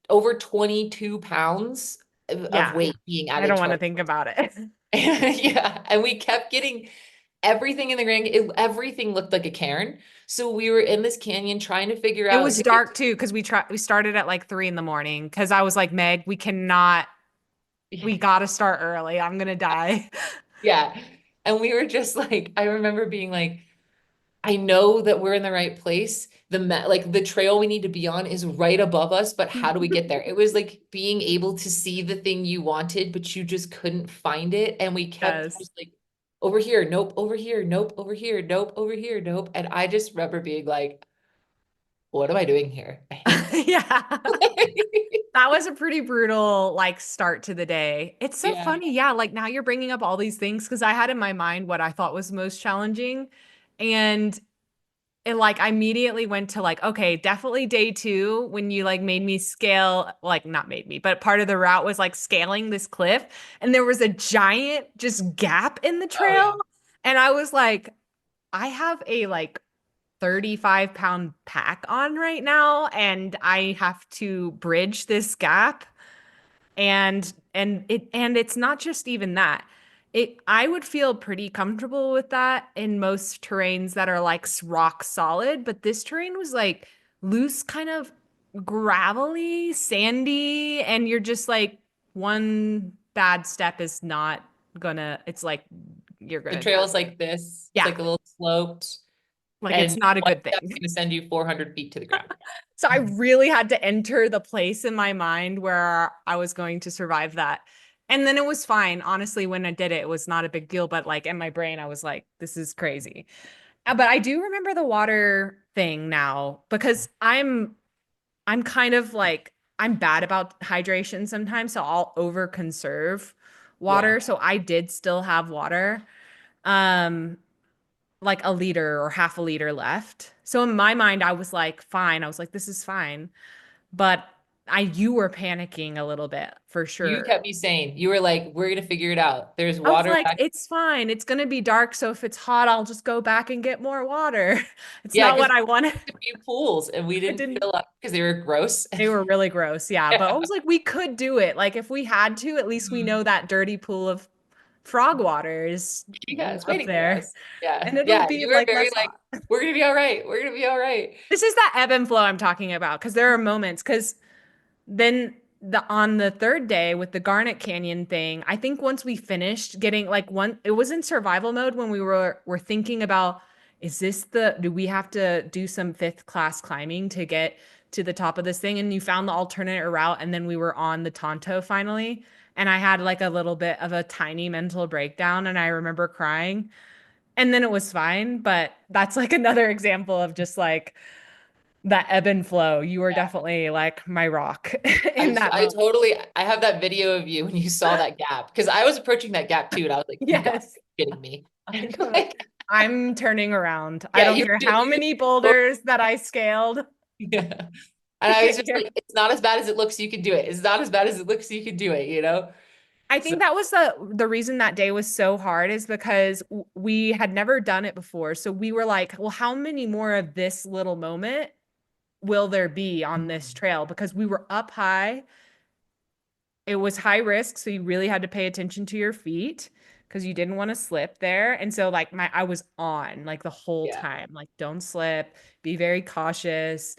Over 22 pounds of Yeah. weight being I added don't to want our to think about it. yeah. And we kept getting everything in the grand, everything looked like a cairn. So we were in this canyon trying to figure It out was to get, dark too because we started at like 3 in the morning because I was like, Meg, we gotta start early. I'm gonna die. yeah. And we were just like, I remember being like, I know that we're in the right place. Like the trail we need to be on is right above us, but how do we get there? It was like being able to see the thing you wanted, but you just couldn't find it. And we kept Yes. just like, over here, nope, over here, nope, over here, nope, over here, nope. And I just remember being like, what am I doing here? I hate Yeah. That was a pretty brutal like start to the day. It's so yeah. funny. Yeah, like now you're bringing up all these things because I had in my mind what I thought was most challenging. And it like I immediately went to like, okay, definitely day two when you like made me scale, like not made me, but part of the route was like scaling this cliff and there was a giant just gap in the Oh trail. yeah. And I was like, I have a like 35-pound pack on right now and I have to bridge this gap and it's not just even that. I would feel pretty comfortable with that in most terrains that are like rock solid, but this terrain was like loose, kind of gravelly, sandy, and you're just like one bad step is not gonna, it's like you're The gonna die. trail is like this. It's Yeah, like a little sloped, like and it's not a one good step's thing. going to send you 400 feet to the ground. So I really had to enter the place in my mind where I was going to survive that. And then it was fine. Honestly, when I did it, it was not a big deal. But like in my brain, I was like, this is crazy. But I do remember the water thing now because I'm kind of like I'm bad about hydration sometimes, so I'll over conserve Yeah. water. So I did still have water. Um, like a liter or half a liter left. So in my mind, I was like, fine. I was like, this is fine. But you were panicking a little bit for You sure. kept me sane. You were like, we're gonna figure it out. There's I was water like, back. it's fine. It's going to be dark. So if it's hot, I'll just go back and get more water. It's Yeah, not because what I wanted. a few pools and we It didn't didn't, fill up because they were gross. they were really gross. Yeah. But I Yeah. was like, we could do it. Like if we had to, at least we know Mhm. that dirty pool of frog water is Yeah, it's up waiting for there us. and Yeah. it'll Yeah. be You were like very less like, hot. we're gonna be all right. We're gonna be all right. This is that ebb and flow I'm talking about because there are moments because then on the third day with the Garnet Canyon thing, I think once we finished getting like one, it was in survival mode when we were thinking about, is this do we have to do some fifth class climbing to get to the top of this thing? And you found the alternate route, and then we were on the Tonto finally. And I had like a little bit of a tiny mental breakdown, and I remember crying. And then it was fine, but that's like another example of just like that ebb and flow. You were Yeah. definitely like my rock in that I moment. totally, I have that video of you when you saw that gap because I was approaching that gap too. And I was like, you got to Yes. be kidding me. And I- like, I'm turning around. I yeah, don't care how you, many boulders that I scaled yeah. And to I was get just here. like, it's not as bad as it looks. You can do it. It's not as bad as it looks. You can do it, you know? I So, think that was the reason that day was so hard is because we had never done it before. So we were like, well, how many more of this little moment will there be on this trail? Because we were up high. It was high risk, so you really had to pay attention to your feet because you didn't want to slip there. And so like I was on like the whole yeah, time, like don't slip, be very cautious.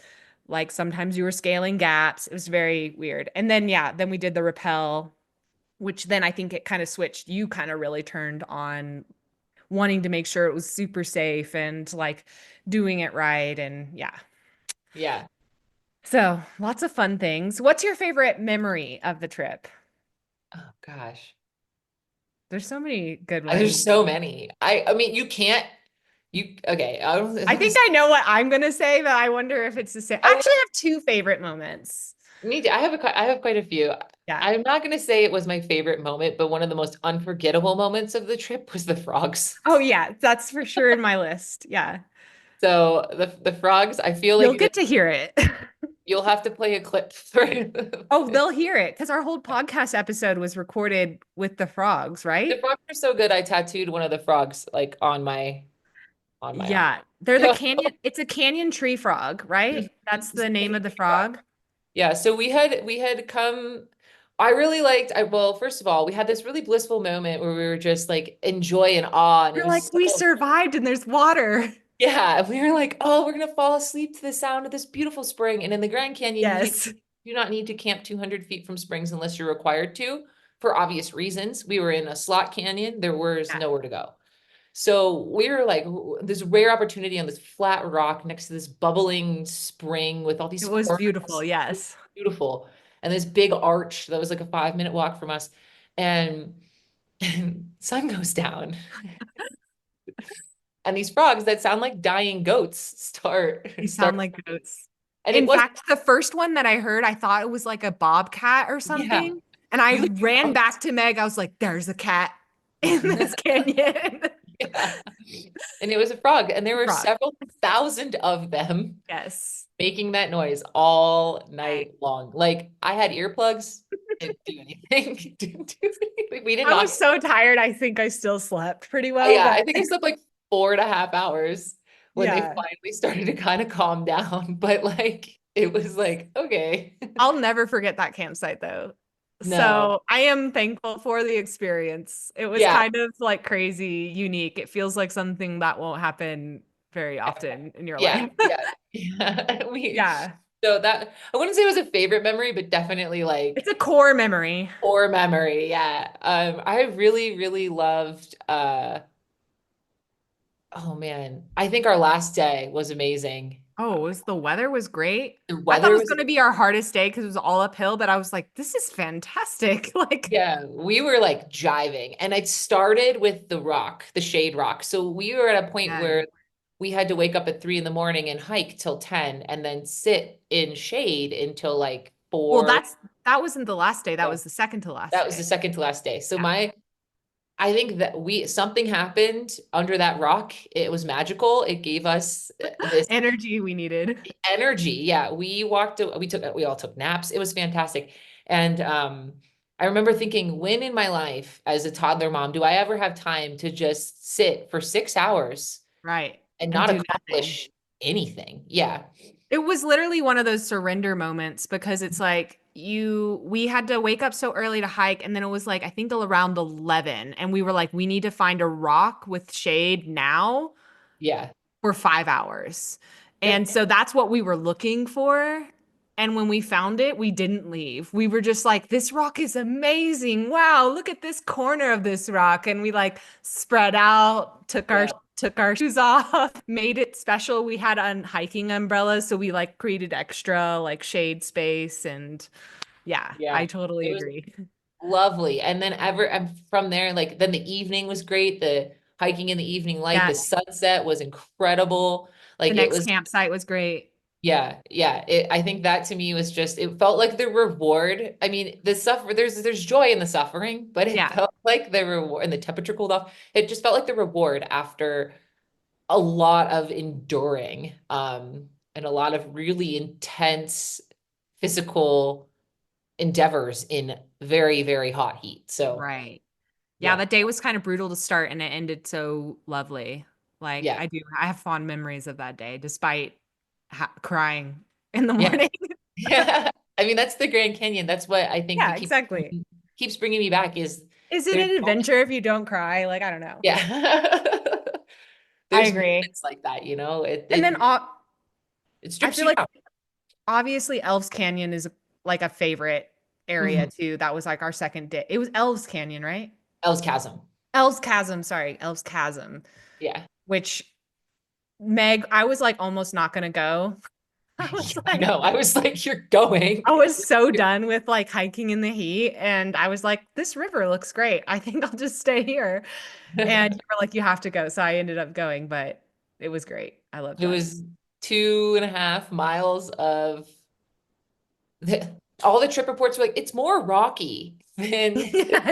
Like sometimes you were scaling gaps. It was very weird. And then yeah, then we did the rappel, which then I think it kind of switched. You kind of really turned on wanting to make sure it was super safe and like doing it right. And yeah. yeah. So lots of fun things. What's your favorite memory of the trip? Oh gosh. There's so many good There's ones. so many. I mean, you can't, you, okay. I don't, I think I know what I'm going to say, but I wonder if it's the same. I I actually have two favorite moments. need to, I have quite a few. Yeah. I'm not going to say it was my favorite moment, but one of the most unforgettable moments of the trip was the frogs. Oh, yeah. That's for sure in my list. Yeah. So the frogs, I feel You'll like get to hear it. you'll have to play a clip for Oh, they'll hear it because our whole podcast episode was recorded with the frogs, the right? frogs are so good. I tattooed one of the frogs like on my arm. Yeah. They're the So canyon. It's a canyon tree frog, right? That's the name of the frog. yeah, so we had come I really liked I well, first of all, we had this really blissful moment where we were just like in joy and awe and it You're was like, we so survived and there's water. yeah, we were like, oh, we're gonna fall asleep to the sound of this beautiful spring. And in the Grand Canyon, you Yes. do not need to camp 200 feet from springs unless you're required to, for obvious reasons. We were in a slot canyon, there was Yeah. nowhere to go. So we were like this rare opportunity on this flat rock next to this bubbling spring with all It these was corals. beautiful. Yes. Beautiful. And this big arch that was like a 5-minute walk from us. And, and sun goes down. And these frogs that sound like dying goats You start sound like goats. and it In was fact, the first one that I heard, I thought it was like a bobcat or yeah. something. And I You like ran frogs. back to Meg. I was like, there's a cat in this canyon. Yeah. And it was a frog. And there were Frog. several thousand of them Yes. making that noise all Dang. night long. Like I had earplugs, didn't do anything. Didn't do anything. We did I not. was so tired. I think I still slept pretty well, Yeah, but I think I slept like 4.5 hours when they yeah, finally started to kind of calm down. But like it was like, okay. I'll never forget that campsite though. No. So I am thankful for the experience. It was Yeah. kind of like crazy, unique. It feels like something that won't happen very often in your Yeah. life. Yeah. Yeah. We Yeah. so that I wouldn't say it was a favorite memory, but definitely It's like a core memory. core memory. Yeah. I really, really loved oh man. I think our last day was amazing. Oh, the weather was great. The I thought it weather was was going to be our hardest day because it was all uphill, but I was like, this is fantastic. Like, yeah, we were like jiving. And it started with the rock, the shade rock. So we were at a point yeah. where we had to wake up at 3 in the morning and hike till 10 and then sit in shade until like Well, 4. that wasn't the last day. That was the second to last That was the day. second to last day. So Yeah. I think that something happened under that rock. It was magical. It gave us this Energy we needed. energy. Yeah, we all took naps. It was fantastic. And I remember thinking, when in my life as a toddler mom do I ever have time to just sit for 6 hours Right. and And not do nothing. accomplish anything? Yeah. It was literally one of those surrender moments because it's like we had to wake up so early to hike, and then it was like I think till around 11, and we were like we need to find a rock with shade now Yeah. for 5 hours. Yep. And so that's what we were looking for. And when we found it, we didn't leave. We were just like, this rock is amazing. Wow, look at this corner of this rock. And we like spread out, Yeah. took our shoes off, made it special. We had on hiking umbrellas, so we like created extra like shade space. And yeah, Yeah. I totally It was agree. lovely. And then and from there, like then the evening was great. The hiking in the evening light, Yeah, the sunset was incredible. the Like it next was, campsite was great. yeah, yeah. I think that to me was just, it felt like the reward. I mean, the suffer, there's joy in the suffering, but it Yeah, felt like the reward, and the temperature cooled off. It just felt like the reward after a lot of enduring, and a lot of really intense physical endeavors in very, very hot heat. So right. Yeah, yeah, that day was kind of brutal to start and it ended so lovely. Like yeah, I have fond memories of that day despite crying in the yeah, morning. yeah. I mean, that's the Grand Canyon. That's what I think Yeah, exactly. keeps bringing me back is Is it there's an adventure if you don't cry? Like, I don't know. yeah. I There's agree. moments like that, you know. And then It I strips feel you like down. obviously Elves Canyon is like a favorite area Mhm. too. That was like our second day. It was Elves Canyon, right? Elves Chasm. Elves Chasm, sorry, Elves Chasm, Yeah. which Meg, I was like almost not gonna go. I was I like, know. I was like, you're going. I was so done with like hiking in the heat and I was like, this river looks great. I think I'll just stay here. And you were like, you have to go. So I ended up going, but it was great. I loved It that. was 2.5 miles of all the trip reports were like, it's more rocky than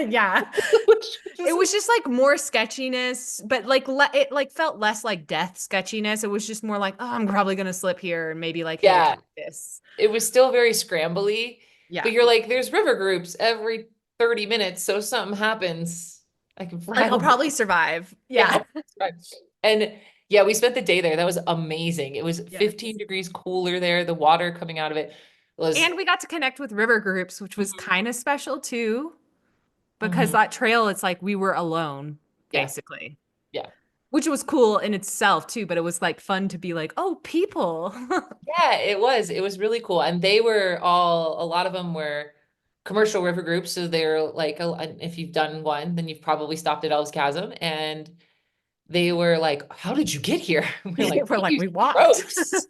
Yeah. which It just was just like more sketchiness, but like it like felt less like death sketchiness. It was just more like, oh, I'm probably gonna slip here and maybe like hit a yeah, cactus. it was still very scrambly, Yeah. but you're like, there's river groups every 30 minutes, so if something happens, I can Like I'll probably probably survive. yeah. Yeah. Right. And yeah, we spent the day there. That was amazing. It was Yes. 15 degrees cooler there. The water coming out of it was And we got to connect with river groups, which was mhm, kind of special too, because mhm. that trail, it's like we were alone, Yeah, basically, yeah. which was cool in itself too. But it was like fun to be like, oh, people. Yeah, it was. It was really cool. And they were all, a lot of them were commercial river groups. So they're like, if you've done one, then you've probably stopped at Elves Chasm. And they were like, how did you get here? We're like, We're we like, used we walked. ropes.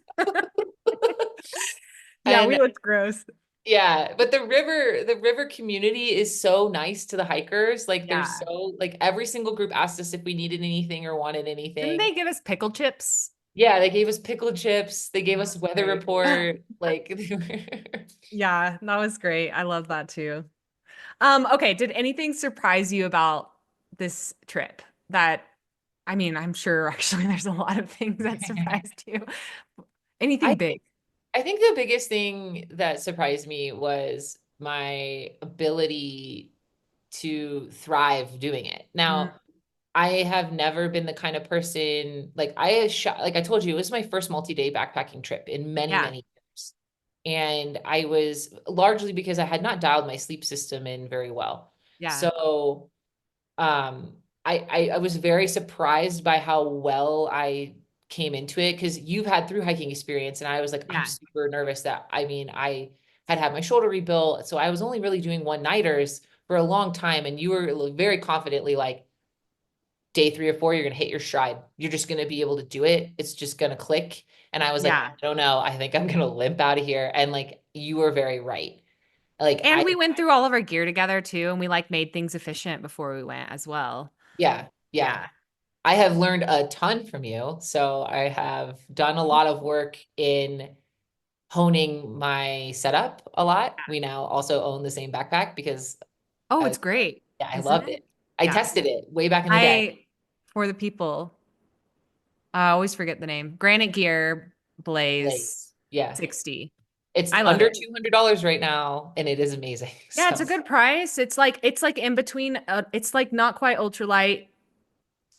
Yeah, we And looked gross. yeah, but the river community is so nice to the hikers. Like they're Yeah. so like every single group asked us if we needed anything or wanted Didn't anything. they give us pickle chips? Yeah, they gave us pickled chips. They gave That us was weather great. report. Like they were Yeah, that was great. I love that too. Okay, did anything surprise you about this trip? That I mean, I'm sure actually there's a lot of things that surprised you. I Anything big? I think the biggest thing that surprised me was my ability to thrive doing it. Mm, Now, I have never been the kind of person like like I told you, it was my first multi-day backpacking trip in many, yeah, many years. And I was largely because I had not dialed my sleep system in very well. yeah, So um I was very surprised by how well I came into it because you've had through hiking experience and I was like I'm yeah, super nervous that I mean I had my shoulder rebuilt so I was only really doing one nighters for a long time and you were very confidently like day 3 or 4 you're gonna hit your stride, you're just gonna be able to do it, it's just gonna click. And I was like, yeah. I don't know, I think I'm gonna limp out of here. And like you were very right. Like And I we went through all of our gear together too, and we like made things efficient before we went as well. yeah, yeah. Yeah, I have learned a ton from you. So I have done a lot of work in honing my setup a lot. We now also own the same backpack because oh, I it's was, great, yeah, I isn't loved it? it. I Yeah. tested it way back in the day. I, for the people, I always forget the name. Granite Gear Like, Blaze yeah, 60. it's I love under it. $200 right now, and it is amazing. Yeah, So it's a good price. It's like in between. It's like not quite ultralight,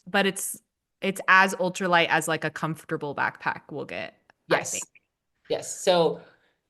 but it's as ultralight as like a comfortable backpack will get, I think. yes, yes. So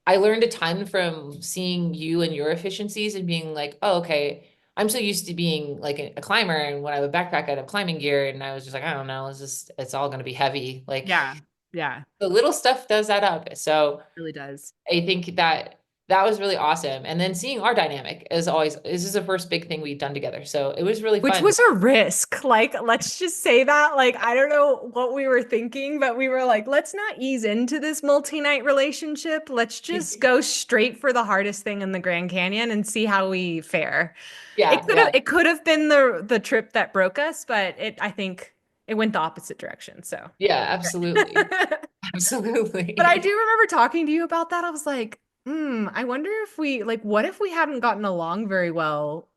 I learned a ton from seeing you and your efficiencies and being like, oh, okay. I'm so used to being like a climber, and when I would backpack, I'd have climbing gear, and I was just like, I don't know, it's all going to be heavy. Like Yeah. Yeah. the little stuff does add up. So It really does. I think that that was really awesome. And then seeing our dynamic is always, this is the first big thing we've done together. So it was really Which fun. was a risk. Like, let's just say that. Like, I don't know what we were thinking, but we were like, let's not ease into this multi-night relationship. Let's just go straight for the hardest thing in the Grand Canyon and see how we fare. Yeah, yeah, It could have been the trip that broke us, but I think it went the opposite direction. So yeah, absolutely. but I do Absolutely. remember talking to you about that. I was like, I wonder if we like what if we hadn't gotten along very well.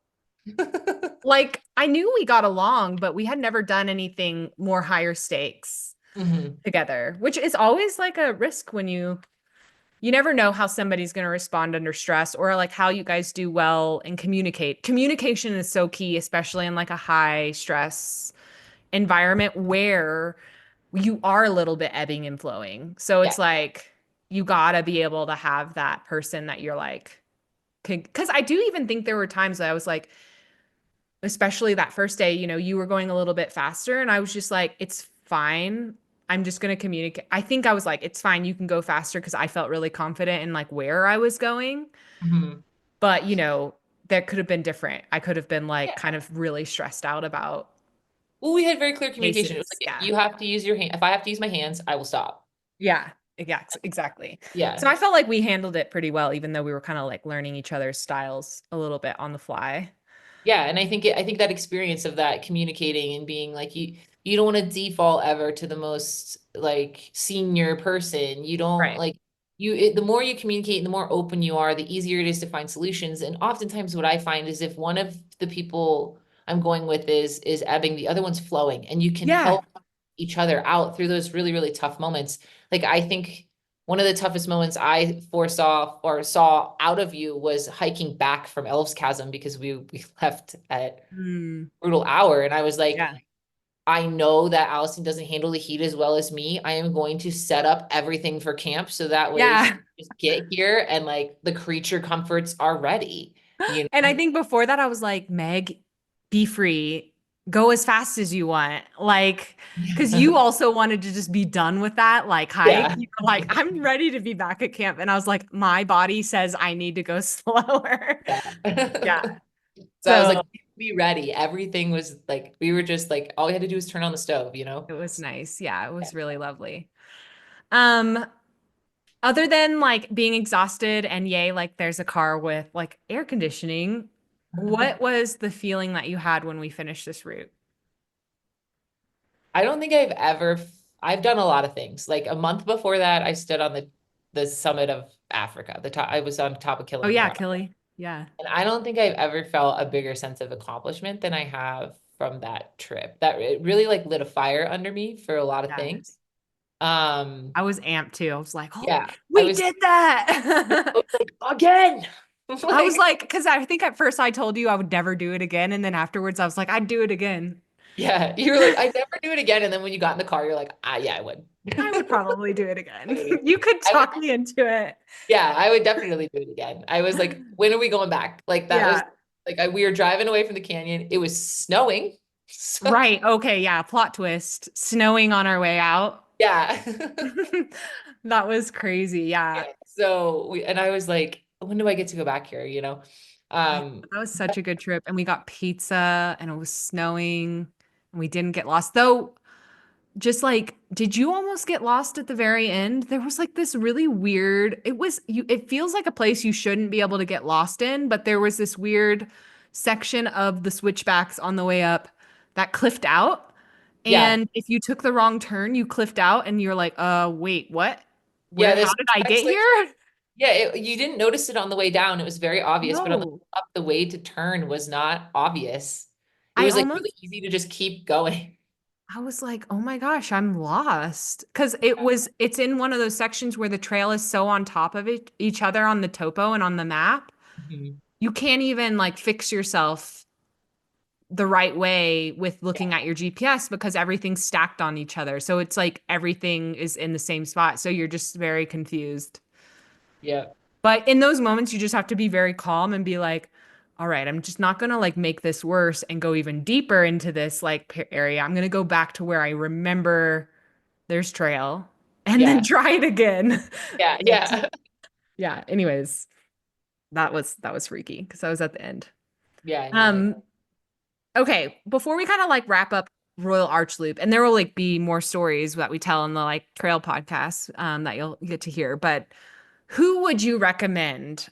Like I knew we got along, but we had never done anything more higher stakes hmm together, which is always like a risk when you never know how somebody's going to respond under stress or like how you guys do well and communicate. Communication is so key, especially in like a high stress environment where you are a little bit ebbing and flowing. So Yeah. it's like you gotta be able to have that person that you're like, because I do even think there were times that I was like, especially that first day, you were going a little bit faster, and I was just like, it's fine. I'm just gonna communicate. I think I was like, it's fine. You can go faster because I felt really confident in like where I was going. hmm But that could have been different. I could have been like Yeah. kind of really stressed out about Well, we had very clear communication. It was paces. like, if Yeah. you have to use your hand, if I have to use my hands, I will stop. Yeah, exactly. So Yeah. I felt like we handled it pretty well, even though we were kind of like learning each other's styles a little bit on the fly. Yeah, and I think that experience of that communicating and being like you don't want to default ever to the most like senior person. You don't Right. like the more you communicate and the more open you are, the easier it is to find solutions. And oftentimes what I find is if one of the people I'm going with is ebbing, the other one's flowing, and you can Yeah. help each other out through those really, really tough moments. Like I think one of the toughest moments I foresaw or saw out of you was hiking back from Elves Chasm because we left at Mm, brutal hour. And I was like, yeah. I know that Allison doesn't handle the heat as well as me. I am going to set up everything for camp so that way she Yeah. can just get here and like the creature comforts are ready, you And I know? think before that, I was like, Meg, be free. Go as fast as you want. Like, because you also wanted to just be done with that, like hike. Yeah. You were like, I'm ready to be back at camp. And I was like, my body says I need to go slower. Yeah. Yeah. So I was So like, be ready. Everything was like, we were just like, all we had to do was turn on the stove, you know? it was nice. Yeah, it was really lovely. Um, Other than like being exhausted and yay, like there's a car with like air conditioning, what was the feeling that you had when we finished this route? I don't think I've done a lot of things. Like a month before that, I stood on the summit of Africa. The top, I was on top of Oh yeah, Kilimanjaro. Killy. Yeah. And I don't think I've ever felt a bigger sense of accomplishment than I have from that trip. That it really like lit a fire under me for a lot of Yeah. things. Um, I was amped too. I was like, oh, yeah, I we was, did I that. was like, again. I was Like, like, because I think at first I told you I would never do it again. And then afterwards I was like, I'd do it again. yeah, you were like, I never do it again. And then when you got in the car, you're like, ah, yeah, I would. I would probably do it again. Totally. You could I would, talk me into it. yeah, I would definitely do it again. I was like, when are we going back? Like that was Yeah. like we were driving away from the canyon. It was snowing. So Right. Okay. Yeah. Plot twist. Snowing on our way out. yeah. That was crazy. Yeah. Yeah. So and I was like, when do I get to go back here? You know? Yeah, Um, that was such a good trip. And we got pizza and it was snowing and we didn't get lost. Though, just like, did you almost get lost at the very end? There was like this really weird, it feels like a place you shouldn't be able to get lost in, but there was this weird section of the switchbacks on the way up that cliffed out. yeah. And if you took the wrong turn, you cliffed out and you're like, wait, what? Yeah, How this did I get like here? yeah, you didn't notice it on the way down. It was very obvious, but on the No. way up, the way to turn was not obvious. It I was like really almost easy to just keep going. I was like, "Oh my gosh, I'm lost." Because it's in one of those sections where the trail is so on top of each other on the topo and on the map. Mhm. You can't even like fix yourself the right way with looking Yeah. at your GPS because everything's stacked on each other. So it's like everything is in the same spot. So you're just very confused. Yeah. But in those moments, you just have to be very calm and be like, all right, I'm just not going to like make this worse and go even deeper into this like area. I'm going to go back to where I remember there's trail and then Yeah. try it again. Yeah. And Yeah. yeah, anyways, that was freaky because I was at the end. Yeah, I know. Um, okay, before we kind of like wrap up Royal Arch Loop, and there will like be more stories that we tell in the like trail podcast that you'll get to hear, but who would you recommend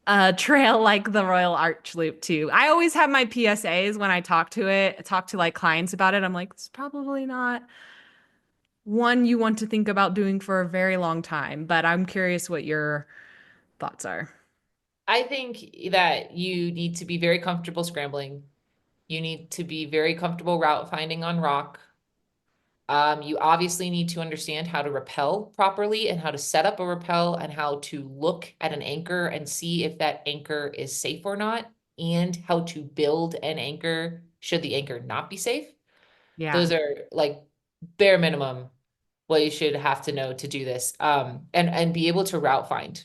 a trail like the Royal Arch Loop to? I always have my PSAs when I talk to like clients about it. I'm like, it's probably not one you want to think about doing for a very long time, but I'm curious what your thoughts are. I think that you need to be very comfortable scrambling. You need to be very comfortable route finding on rock. You obviously need to understand how to rappel properly and how to set up a rappel and how to look at an anchor and see if that anchor is safe or not, and how to build an anchor should the anchor not be safe. Yeah. Those are like bare minimum what you should have to know to do this. And be able to route find.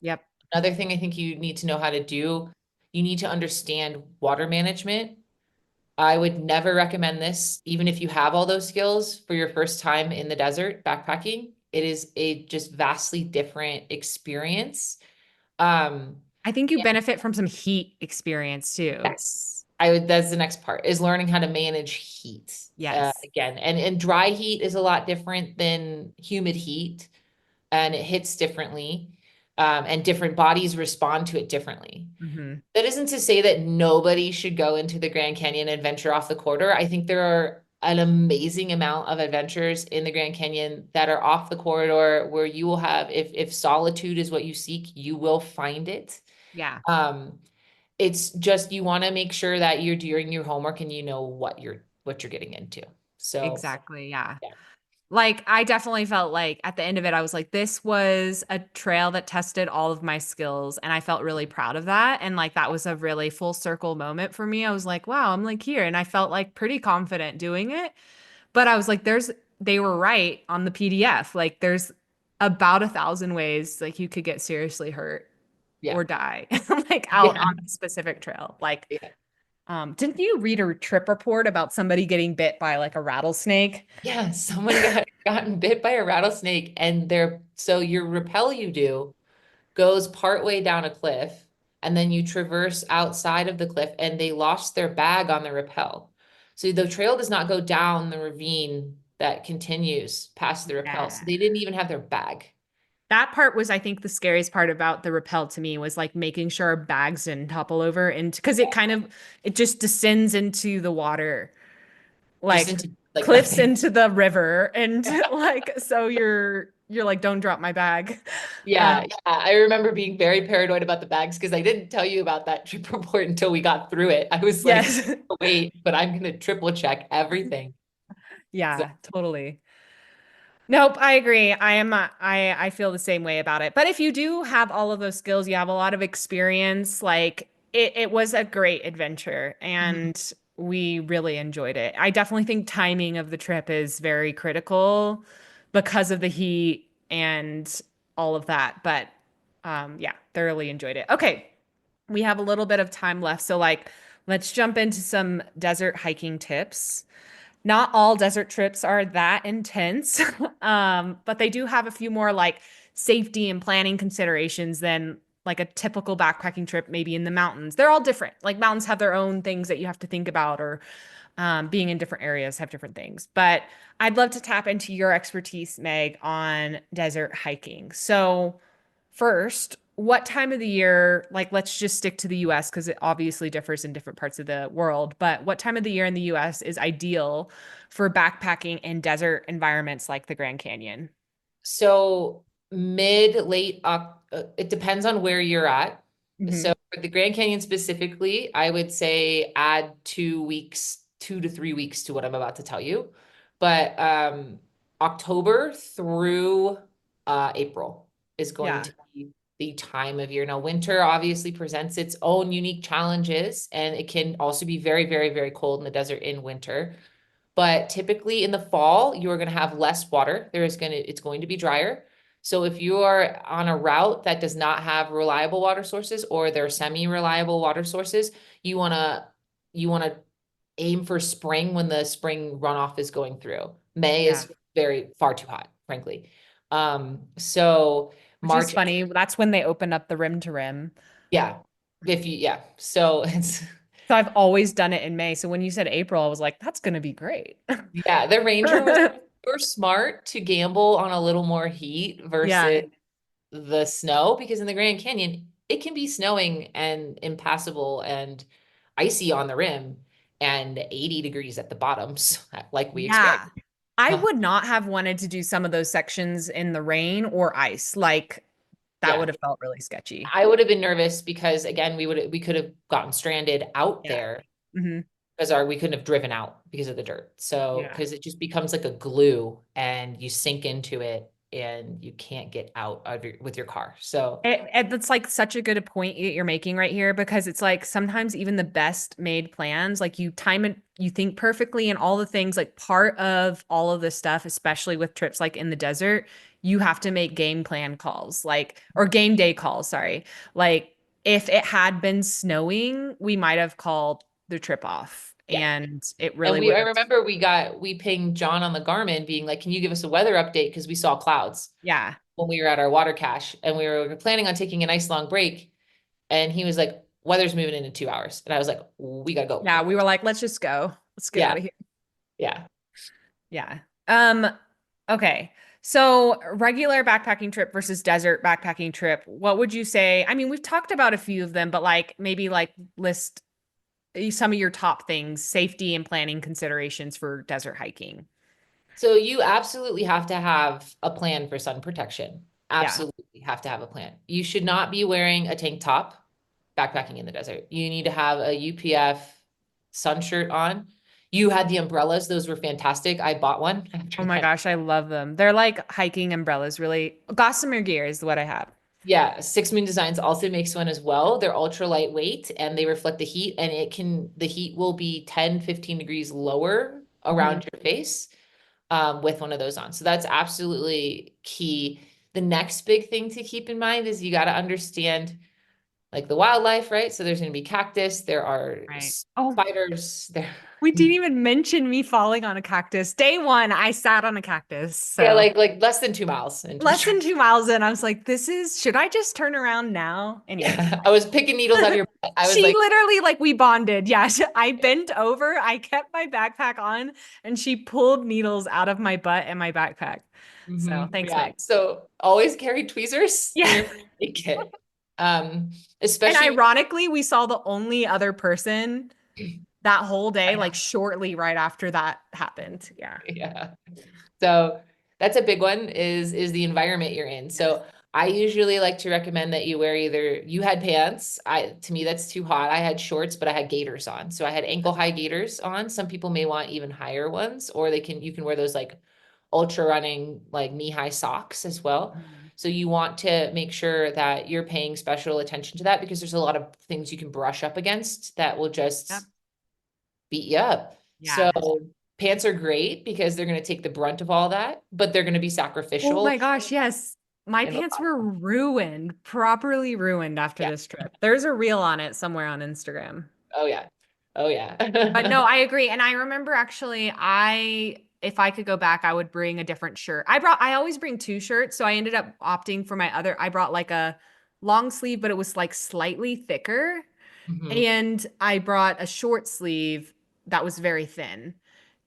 Yep. Another thing I think you need to know how to do, you need to understand water management. I would never recommend this, even if you have all those skills for your first time in the desert backpacking. It is a just vastly different experience. Um, I think you and benefit from some heat experience too. yes, I would, that's the next part is learning how to manage heat. Yes. Again, and dry heat is a lot different than humid heat, and it hits differently. And different bodies respond to it differently. Hmm. That isn't to say that nobody should go into the Grand Canyon and venture off the corridor. I think there are an amazing amount of adventures in the Grand Canyon that are off the corridor where you will have, if solitude is what you seek, you will find it. Yeah, Um, it's just you want to make sure that you're doing your homework and you know what you're getting into. So exactly. Yeah. yeah. Like I definitely felt like at the end of it, I was like, this was a trail that tested all of my skills. And I felt really proud of that. And like that was a really full circle moment for me. I was like, wow, I'm like here. And I felt like pretty confident doing it. But I was like, they were right on the PDF. Like there's about 1,000 ways like you could get seriously hurt Yeah. or die like out Yeah. on a specific trail. Like, Yeah. didn't you read a trip report about somebody getting bit by like a rattlesnake? Yeah. Someone gotten bit by a rattlesnake, and so your rappel you do goes partway down a cliff, and then you traverse outside of the cliff, and they lost their bag on the rappel. So the trail does not go down the ravine that continues past the rappel. So Yeah. they didn't even have their bag. That part was, I think, the scariest part about the rappel to me was like making sure our bags didn't topple over and because it just descends into the water, Just like into like cliffs nothing. into the river and like so you're like, don't drop my bag. Yeah, Um, yeah. I remember being very paranoid about the bags because I didn't tell you about that trip report until we got through it. I was like, yes. "Oh, wait, but I'm gonna triple check everything." So Yeah, totally. Nope, I agree. I feel the same way about it. But if you do have all of those skills, you have a lot of experience, like it was a great adventure mhm. and we really enjoyed it. I definitely think timing of the trip is very critical because of the heat and all of that. But yeah, thoroughly enjoyed it. Okay, we have a little bit of time left, so like let's jump into some desert hiking tips. Not all desert trips are that intense, but they do have a few more like safety and planning considerations than like a typical backpacking trip, maybe in the mountains. They're all different. Like mountains have their own things that you have to think about, or being in different areas have different things. But I'd love to tap into your expertise, Meg, on desert hiking. So, first, what time of the year, like let's just stick to the US because it obviously differs in different parts of the world, but what time of the year in the US is ideal for backpacking in desert environments like the Grand Canyon? So it depends on where you're at. So Hmm. For the Grand Canyon specifically, I would say add 2 weeks, 2 to 3 weeks to what I'm about to tell you. But October through April is going Yeah. to be the time of year. Now, winter obviously presents its own unique challenges, and it can also be very, very, very cold in the desert in winter. But typically in the fall, you are going to have less water. It's going to be drier. So if you are on a route that does not have reliable water sources or they're semi-reliable water sources, you want to aim for spring when the spring runoff is going through. May Yeah. is very far too hot, frankly. So Which is March, funny. That's when they open up the rim to rim. yeah. Yeah. So it's So I've always done it in May. So when you said April, I was like, that's going to be great. yeah, the ranger was super smart to gamble on a little more heat versus Yeah. the snow because in the Grand Canyon, it can be snowing and impassable and icy on the rim and 80 degrees at the bottoms, like we Yeah. experienced. I Huh. would not have wanted to do some of those sections in the rain or ice. Like that would Yeah. have felt really sketchy. I would have been nervous because again, we could have gotten stranded out Yeah. there Hmm. because we couldn't have driven out because of the dirt. So, Yeah. because it just becomes like a glue and you sink into it and you can't get out with your car. So, That's like such a good point that you're making right here because it's like sometimes even the best made plans, like you time it, you think perfectly and all the things, like part of all of this stuff, especially with trips like in the desert, you have to make game plan calls, like, or game day calls, sorry. Like if it had been snowing, we might have called the trip off yeah. and it And really would I have, remember we pinged John on the Garmin being like, can you give us a weather update? Because we saw clouds yeah. when we were at our water cache and we were planning on taking a nice long break. And he was like, weather's moving in 2 hours. And I was like, we gotta go. Yeah. We were like, let's just go. Let's get Yeah. out of here. Yeah. Yeah. Um, okay. So regular backpacking trip versus desert backpacking trip, what would you say? I mean, we've talked about a few of them, but like maybe like list some of your top things, safety and planning considerations for desert hiking. So you absolutely have to have a plan for sun protection. Yeah. Absolutely have to have a plan. You should not be wearing a tank top backpacking in the desert. You need to have a UPF sun shirt on. You had the umbrellas, those were fantastic. I bought one Oh after my that. gosh, I love them. They're like hiking umbrellas, really. Gossamer gear is what I have. Yeah, Six Moon Designs also makes one as well. They're ultra lightweight and they reflect the heat and the heat will be 10, 15 degrees lower Mhm. around your face with one of those on. So that's absolutely key. The next big thing to keep in mind is you got to understand like the wildlife, right? So there's going to be cactus, there are Right. Oh, spiders, there. we didn't even mention me falling on a cactus. Day one, I sat on a cactus. Yeah, So like less than 2 miles into the less trip. than 2 miles in, I was like, should I just turn around now? Anyways. Yeah, I was picking needles out of your butt. I was She like, literally like we bonded. Yeah, I bent over, I kept my backpack on, and she pulled needles out of my butt and my backpack. So thanks, yeah. Meg. So always carry tweezers in Yeah. your first aid kit. And Especially ironically, we saw the only other person that whole day, like shortly right after that happened. Yeah. yeah. So that's a big one is the environment you're in. Yes. So I usually like to recommend that you wear either you had pants. To me that's too hot. I had shorts, but I had gaiters on. So I had ankle high gaiters on. Some people may want even higher ones, or you can wear those like ultra running like knee-high socks as well. Mhm. So you want to make sure that you're paying special attention to that because there's a lot of things you can brush up against that will Yep. just beat you up. So Yeah. pants are great because they're going to take the brunt of all that, but they're going to be Oh sacrificial my gosh, yes. My in the pants were process. ruined, properly ruined after Yeah. this trip. There's a reel on it somewhere on Instagram. Oh yeah. Oh yeah. But no, I agree. And I remember actually, if I could go back, I would bring a different shirt. I always bring two shirts. So I ended up opting for I brought like a long sleeve, but it was like slightly thicker. Mhm. And I brought a short sleeve that was very thin.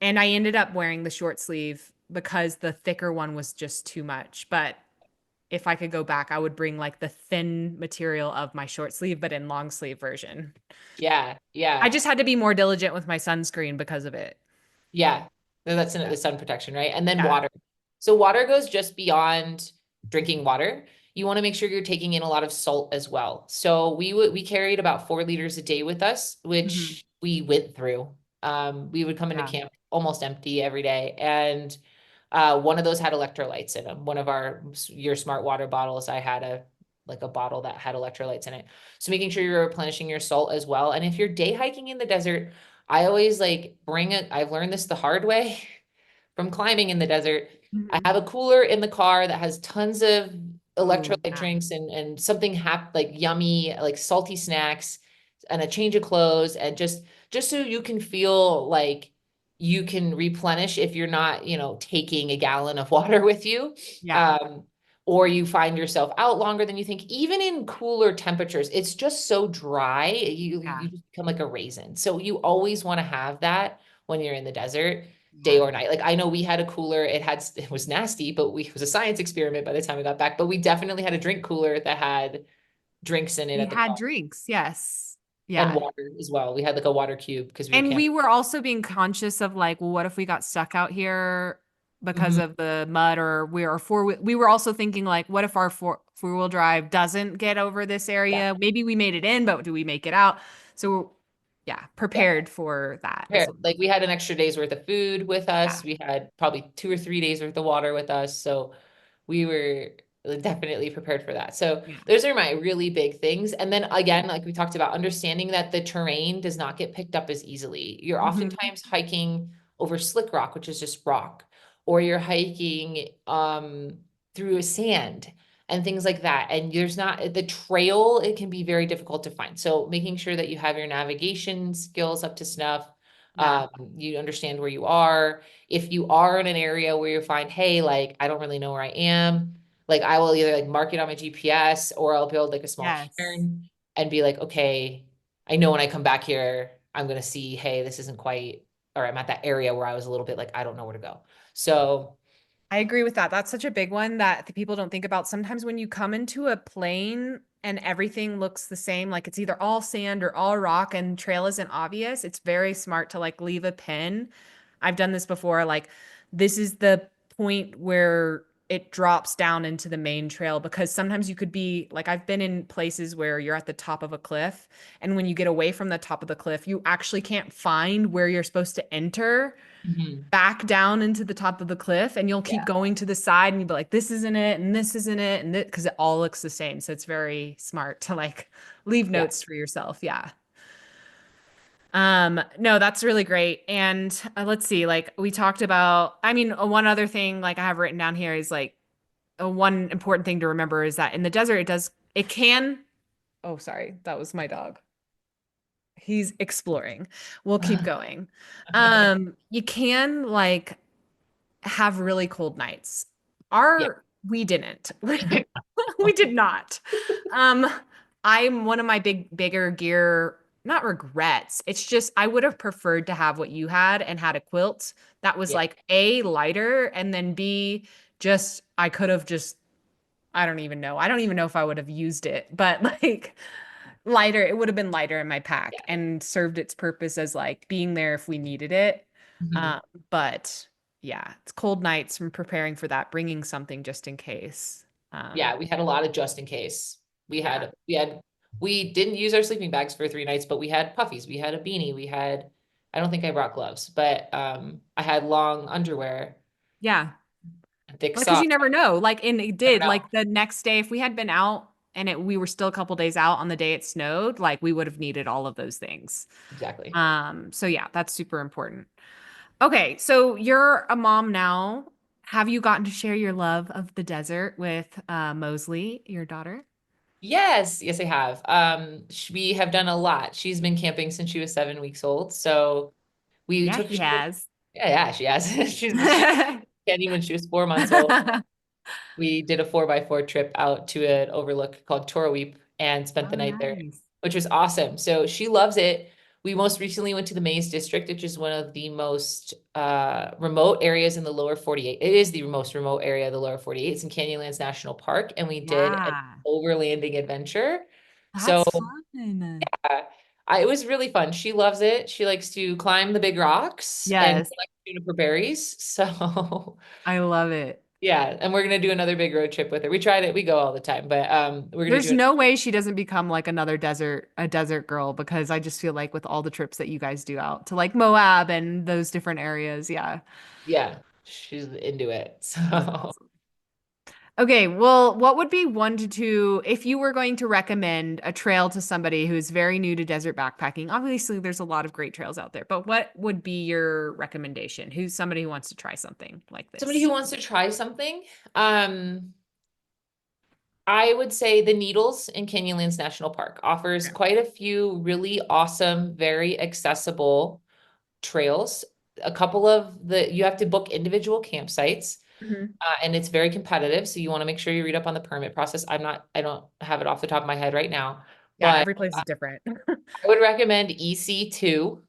And I ended up wearing the short sleeve because the thicker one was just too much. But if I could go back, I would bring like the thin material of my short sleeve, but in long sleeve version. Yeah. I Yeah. just had to be more diligent with my sunscreen because of it. Yeah. That's in Yeah. the sun protection, right? And then Yeah. water. So water goes just beyond drinking water. you want to make sure you're taking in a lot of salt as well. So we carried about 4 liters a day with us, Hmm. which we went through. We would come into Yeah. camp almost empty every day, and one of those had electrolytes in them. One of your smart water bottles, I had a bottle that had electrolytes in it. So making sure you're replenishing your salt as well. And if you're day hiking in the desert, I always like bring it. I've learned this the hard way from climbing in the desert. I Hmm. have a cooler in the car that has tons of Ooh, electrolyte yeah. drinks and something like yummy, like salty snacks and a change of clothes, and just so you can feel like you can replenish if you're not, taking a gallon of water with you. Yeah. Um, or you find yourself out longer than you think, even in cooler temperatures, it's just so dry. Yeah. You just become like a raisin. So you always want to have that when you're in the desert, day Yeah. or night. Like I know we had a cooler, it was nasty, but it was a science experiment by the time we got back. But we definitely had a drink cooler that had drinks in it We at the had bottom drinks. Yes. and Yeah. water as well. We had like a water cube because we were And camping. we were also being conscious of like, well, what if we got stuck out here because Mhm. of the mud, or we were also thinking like, what if our four-wheel drive doesn't get over this Yeah. area? Maybe we made it in, but do we make it out? So yeah, Yeah. prepared for that as Fair. well. Like we had an extra day's worth of food with Yeah. us. We had probably 2 or 3 days worth of water with us. So we were definitely prepared for that. So Yeah. those are my really big things. And then again, like we talked about, understanding that the terrain does not get picked up as easily. You're Mhm. oftentimes hiking over slick rock, which is just rock, or you're hiking through a sand and things like that. And there's not the trail, it can be very difficult to find. So making sure that you have your navigation skills up to snuff. Yeah. You understand where you are. If you are in an area where you find, hey, like I don't really know where I am, like I will either like mark it on my GPS or I'll build like a small Yes. cairn and be like, okay, I know when I come back here, I'm gonna see, hey, this isn't quite, or I'm at that area where I was a little bit like, I don't know where to go. So I agree with that. That's such a big one that the people don't think about. Sometimes when you come into a plane and everything looks the same, like it's either all sand or all rock and trail isn't obvious, it's very smart to like leave a pin. I've done this before. Like, this is the point where it drops down into the main trail, because sometimes you could be like, I've been in places where you're at the top of a cliff, and when you get away from the top of the cliff, you actually can't find where you're supposed to enter mhm, back down into the top of the cliff, and you'll keep yeah, going to the side and you'll be like, this isn't it, and this isn't it, and because it all looks the same. So it's very smart to like leave yeah, notes for yourself. Yeah. No, that's really great. And let's see, like we talked about, I mean, one other thing like I have written down here is like one important thing to remember is that in the desert, it can, oh, sorry, that was my dog. He's exploring. We'll keep going. You can like have really cold nights. yeah, We didn't. We did not. Um, I'm one of my bigger gear, not regrets. It's just I would have preferred to have what you had and had a quilt that was yeah, like A, lighter, and then B, just I could have just I don't even know. I don't even know if I would have used it, but like lighter, it would have been lighter in my pack yeah. and served its purpose as like being there if we needed it. Mhm. Um, but yeah, it's cold nights from preparing for that, bringing something just in case. Yeah, we had a lot of just in case. We Yeah. had we had we didn't use our sleeping bags for 3 nights, but we had puffies, we had a beanie, we had, I don't think I brought gloves, but I had long underwear Yeah. and thick Because you socks. never know. Like, and it Never did, know. like the next day, if we had been out and we were still a couple days out on the day it snowed, like we would have needed all of those things. Exactly. So yeah, that's super important. Okay, so you're a mom now. Have you gotten to share your love of the desert with Mosley, your daughter? Yes, yes, I have. We have done a lot. She's been camping since she was 7 weeks old. So we Yeah, took, she has. yeah, she has. She Kenny when she was 4 months old. We did a 4x4 trip out to an overlook called Torweep and spent Oh, the night there, nice. which was awesome. So she loves it. We most recently went to the Maze District, which is one of the most remote areas in the lower 48. It is the most remote area of the lower 48. It's in Canyonlands National Park, and we did an Yeah, overlanding adventure. So that's fun. uh, it was really fun. She loves it. She likes to climb the big rocks and Yes, collect juniper berries. So I love it. Yeah, and we're gonna do another big road trip with her. We tried it, we go all the time, but we're gonna There's do it. no way she doesn't become like another a desert girl because I just feel like with all the trips that you guys do out to like Moab and those different areas. Yeah. Yeah, she's into it. That's So awesome. Okay, well, what would be one to two if you were going to recommend a trail to somebody who is very new to desert backpacking? Obviously, there's a lot of great trails out there, but what would be your recommendation? Who's somebody who wants to try something like somebody who this? wants to try something, I would say the Needles in Canyonlands National Park offers Okay. quite a few really awesome, very accessible trails. A couple of you have to book individual campsites, Mhm. and it's very competitive. So you want to make sure you read up on the permit process. I don't have it off the top of my head right now, Yeah, but every place is different. I would recommend EC2,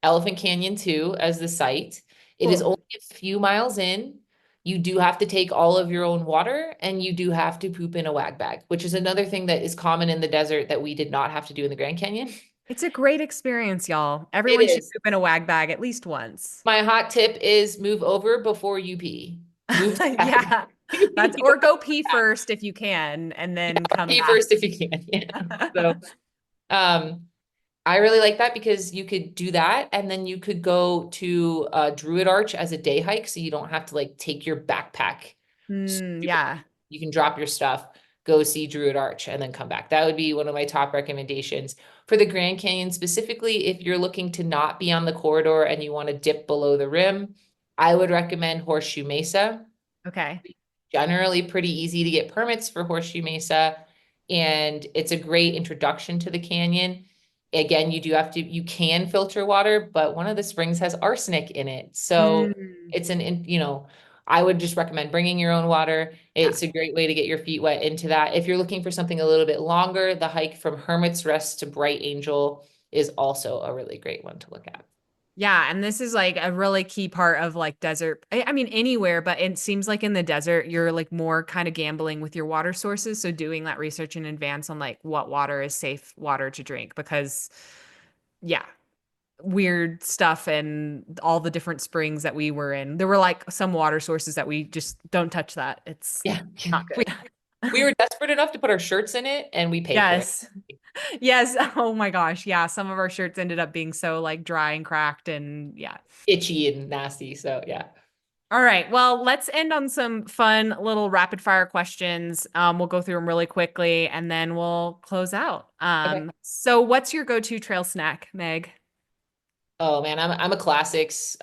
Elephant Canyon 2 as the site. It is Cool. only a few miles in. You do have to take all of your own water and you do have to poop in a wag bag, which is another thing that is common in the desert that we did not have to do in the Grand Canyon. It's a great experience, y'all. It Everyone should is. poop in a wag bag at least once. My hot tip is move over before you pee. Move to the back. Yeah. That's or go pee first if you can and then come Pee back. first if you can. Yeah. So, um, I really like that because you could do that and then you could go to Druid Arch as a day hike so you don't have to like take your backpack. Yeah. You can drop your stuff, go see Druid Arch, and then come back. That would be one of my top recommendations. For the Grand Canyon specifically, if you're looking to not be on the corridor and you want to dip below the rim, I would recommend Horseshoe Mesa. Okay. Generally pretty easy to get permits for Horseshoe Mesa, and it's a great introduction to the canyon. Again, you can filter water, but one of the springs has arsenic in it. So Mm, it's I would just recommend bringing your own water. yeah. It's a great way to get your feet wet into that. If you're looking for something a little bit longer, the hike from Hermit's Rest to Bright Angel is also a really great one to look at. Yeah, and this is like a really key part of like desert. I mean anywhere, but it seems like in the desert you're like more kind of gambling with your water sources, so doing that research in advance on like what water is safe water to drink because yeah, weird stuff and all the different springs that we were in. There were like some water sources that we just don't touch that. It's Yeah. not We, good. we were desperate enough to put our shirts in it and we paid for it. Yes. Yes. Oh my gosh. Yeah. Some of our shirts ended up being so like dry and cracked and yeah. Itchy and nasty. So yeah. All right. Well, let's end on some fun little rapid fire questions. We'll go through them really quickly and then we'll close out. Okay. So what's your go-to trail snack, Meg? Oh man, I'm a classics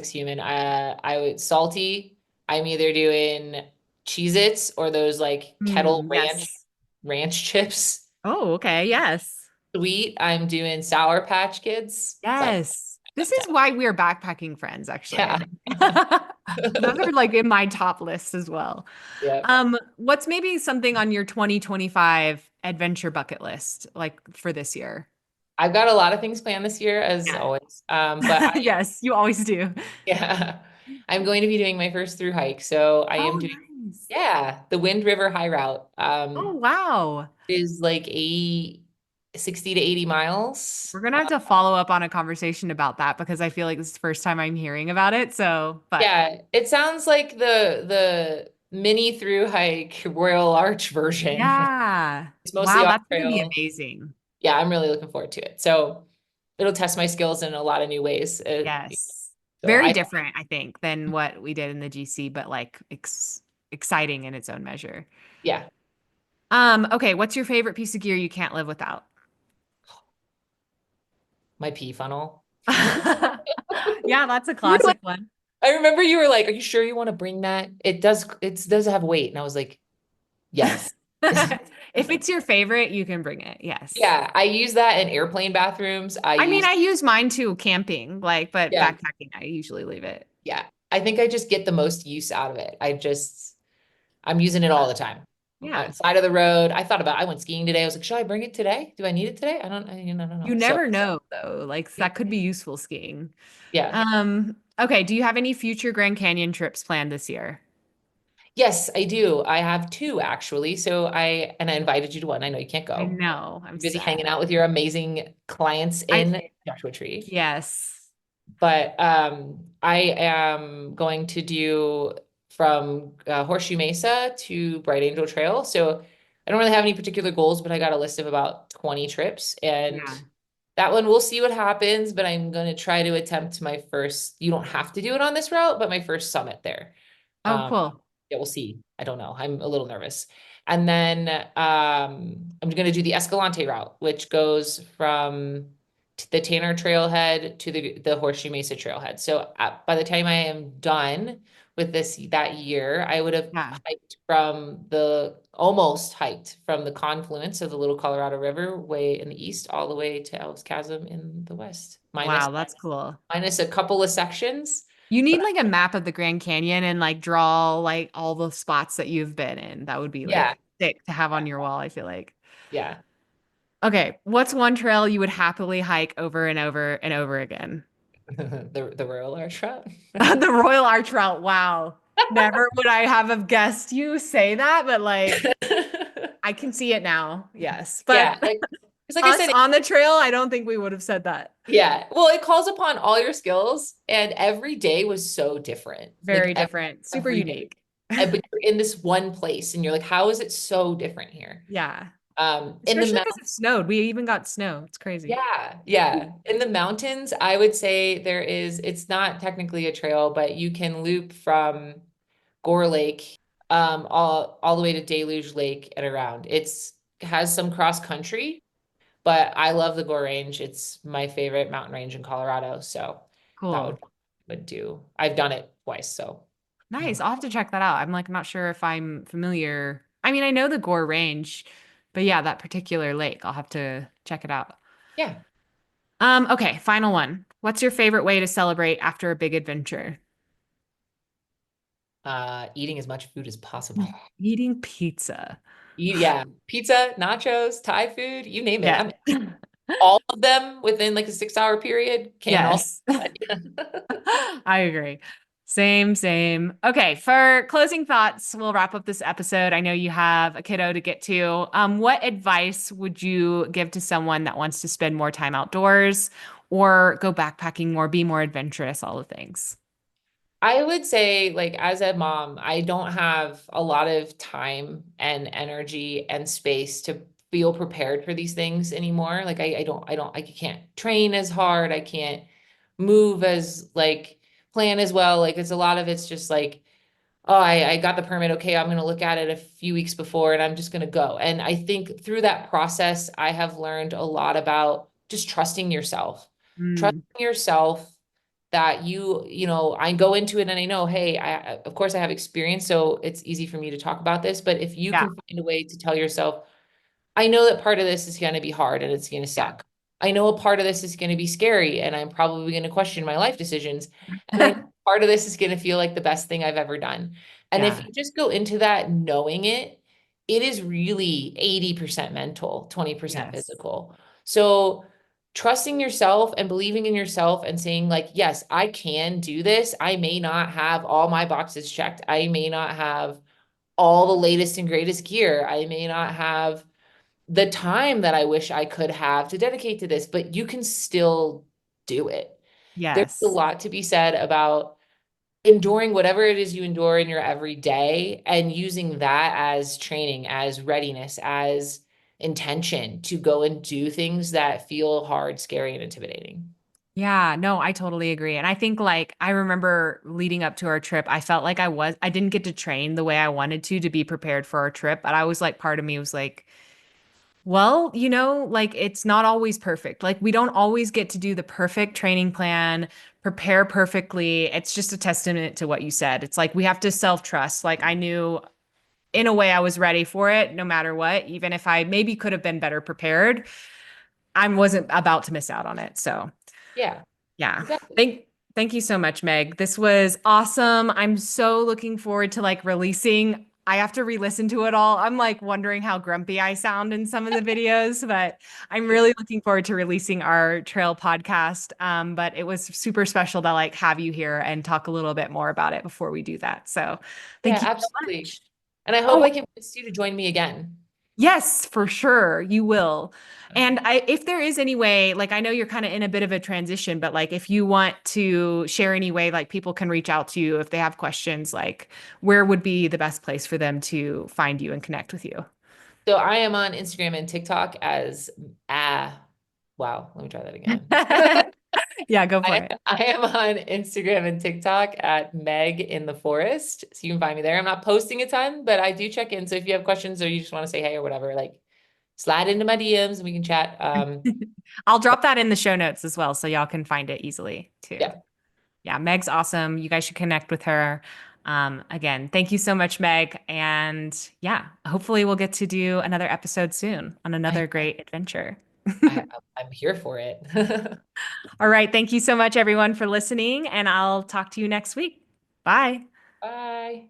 human. I would salty. I'm either doing Cheez-Its or those like Kettle Yes. ranch chips. Oh, okay. Yes. Sweet, I'm doing Sour Patch Kids. But Yes. This is why we're backpacking friends, actually, I yeah. think. Those are like in my top list as well. Yeah. What's maybe something on your 2025 adventure bucket list, like for this year? I've got a lot of things planned this year, as Yeah. always. But Yes, you always do. yeah, I'm going to be doing my first through hike. So I am Oh, doing, nice. yeah, the Wind River High Route. Oh, wow. Is like 60 to 80 miles. We're gonna have to follow up on a conversation about that because I feel like this is the first time I'm hearing about it. So, but Yeah, it sounds like the mini through hike Royal Arch version. yeah. It's mostly Wow, off that's gonna be trail. amazing. Yeah, I'm really looking forward to it. So it'll test my skills in a lot of new ways. Yes. So Very I, different, I think, than what we did in the GC, but like exciting in its own measure. yeah, Okay, what's your favorite piece of gear you can't live without? my pee funnel. Yeah, that's a You were like, classic one. I remember you were like, "Are you sure you want to bring that? It does have weight." And I was like, "Yes." If it's your favorite, you can bring it. Yes. Yeah, I use that in airplane bathrooms. I mean, I use mine too, camping, like, but Yeah, backpacking, I usually leave it. yeah. I think I just get the most use out of it. I'm using it all the time. Yeah. Side of the road. I went skiing today. I was like, should I bring it today? Do I need it today? I don't You know. So never know though. Like that could be useful skiing. yeah. Okay, do you have any future Grand Canyon trips planned this year? Yes, I do. I have two actually. I invited you to one. I know you can't I go. know. I'm You're busy sad. hanging out with your amazing clients I in Joshua Tree. yes. But I am going to do from Horseshoe Mesa to Bright Angel Trail. So I don't really have any particular goals, but I got a list of about 20 trips. And Yeah. that one, we'll see what happens, but I'm going to try to attempt my first, you don't have to do it on this route, but my first summit there. Oh, Um, cool. yeah, we'll see. I don't know. I'm a little nervous. And then I'm going to do the Escalante route, which goes from the Tanner Trailhead to the Horseshoe Mesa Trailhead. So by the time I am done with this that year, I would have Yeah. hiked from the almost hiked from the confluence of the Little Colorado River way in the east all the way to Elves Chasm in the west, Wow, that's cool. minus a couple of sections. You But need like a map of the Grand Canyon and like draw like all the spots that you've been in. That would be yeah, like sick to have on your wall, I feel like. yeah. Okay, what's one trail you would happily hike over and over and over again? The Royal Arch Route. The Royal Arch Route. Wow. Never would I have guessed you say that, but like I can see it now. Yes. But Yeah, like it's like I us said, on the trail, I don't think we would have said that. yeah. Well, it calls upon all your skills, and every day was so different. Very different, super Every day. unique. But you're in this one place, and you're like, how is it so different here? Yeah. In the Especially because it snowed. We even got snow. It's crazy. yeah, yeah. In the mountains, I would say it's not technically a trail, but you can loop from Gore Lake, all the way to Deluge Lake and around. Has some cross country, but I love the Gore Range. It's my favorite mountain range in Colorado. So that Cool. would do. I've done it twice, so Nice. I'll have to check that out. I'm like not sure if I'm familiar. I mean, I know the Gore Range, but yeah, that particular lake, I'll have to check it out. yeah. Okay, final one. What's your favorite way to celebrate after a big adventure? Eating as much food as possible. Eating pizza. Yeah, pizza, nachos, Thai food, you name it. Yeah. All of them within like a 6 hour period can also. Yes. I agree. Same, same. Okay, for closing thoughts, we'll wrap up this episode. I know you have a kiddo to get to. What advice would you give to someone that wants to spend more time outdoors or go backpacking more, be more adventurous, all the things? I would say, like, as a mom, I don't have a lot of time and energy and space to feel prepared for these things anymore. Like, I can't train as hard. I can't move as, like, plan as well. Like, it's just like, oh, I got the permit. Okay, I'm going to look at it a few weeks before and I'm just going to go. And I think through that process, I have learned a lot about just trusting yourself. Mm, Trusting yourself that I go into it and I know, hey, of course I have experience, so it's easy for me to talk about this. But if you yeah, can find a way to tell yourself, I know that part of this is going to be hard and it's going to yeah. suck. I know a part of this is going to be scary and I'm probably going to question my life decisions. And I know part of this is going to feel like the best thing I've ever done. And if Yeah. you just go into that knowing it is really 80% mental, 20% Yes. physical. So trusting yourself and believing in yourself and saying like, yes, I can do this. I may not have all my boxes checked. I may not have all the latest and greatest gear. I may not have the time that I wish I could have to dedicate to this, but you can still do it. There's a Yes. lot to be said about enduring whatever it is you endure in your everyday and using that as training, as readiness, as intention to go and do things that feel hard, scary, and intimidating. Yeah, no, I totally agree. And I think like I remember leading up to our trip, I felt like I didn't get to train the way I wanted to be prepared for our trip. But I was like, part of me was like, well, like it's not always perfect. Like we don't always get to do the perfect training plan, prepare perfectly. It's just a testament to what you said. It's like we have to self-trust. Like I knew in a way I was ready for it no matter what, even if I maybe could have been better prepared. I wasn't about to miss out on it. So Yeah, yeah. exactly. Thank you so much, Meg. This was awesome. I'm so looking forward to like releasing. I have to re-listen to it all. I'm like wondering how grumpy I sound in some of the videos, but I'm really looking forward to releasing our trail podcast. But it was super special to like have you here and talk a little bit more about it before we do that. So Yeah, thank you so absolutely. much. And I hope Oh, I can convince you to join me again. Yes, for sure. You will. And if there is any way, like I know you're kind of in a bit of a transition, but like if you want to share any way, like people can reach out to you if they have questions, like where would be the best place for them to find you and connect with you? So I am on Instagram and TikTok as wow, let me try that again. Yeah, go for I, it. I am on Instagram and TikTok at Meg in the Forest. So you can find me there. I'm not posting a ton, but I do check in. So if you have questions or you just want to say hey or whatever, like slide into my DMs and we can chat. I'll drop that in the show notes as well so y'all can find it easily too. Yeah. Yeah, Meg's awesome. You guys should connect with her. Again, thank you so much, Meg. And yeah, hopefully we'll get to do another episode soon on I, another great adventure. I'm here for it. All right. Thank you so much, everyone, for listening. And I'll talk to you next week. Bye. Bye.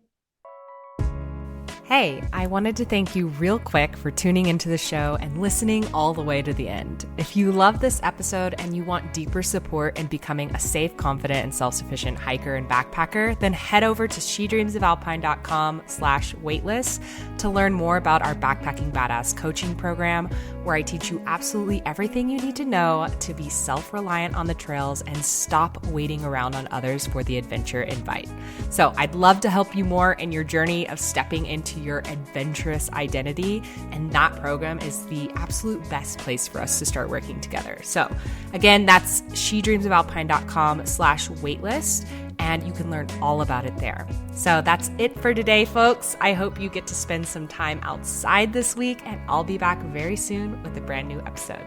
Hey, I wanted to thank you real quick for tuning into the show and listening all the way to the end. If you love this episode and you want deeper support in becoming a safe, confident, and self-sufficient hiker and backpacker, then head over to shedreamsofalpine.com/waitlist to learn more about our Backpacking Badass coaching program, where I teach you absolutely everything you need to know to be self-reliant on the trails and stop waiting around on others for the adventure invite. So I'd love to help you more in your journey of stepping into your adventurous identity, and that program is the absolute best place for us to start working together. So again, that's shedreamsofalpine.com/waitlist, and you can learn all about it there. So that's it for today, folks. I hope you get to spend some time outside this week, and I'll be back very soon with a brand new episode.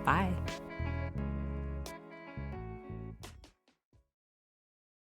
Bye.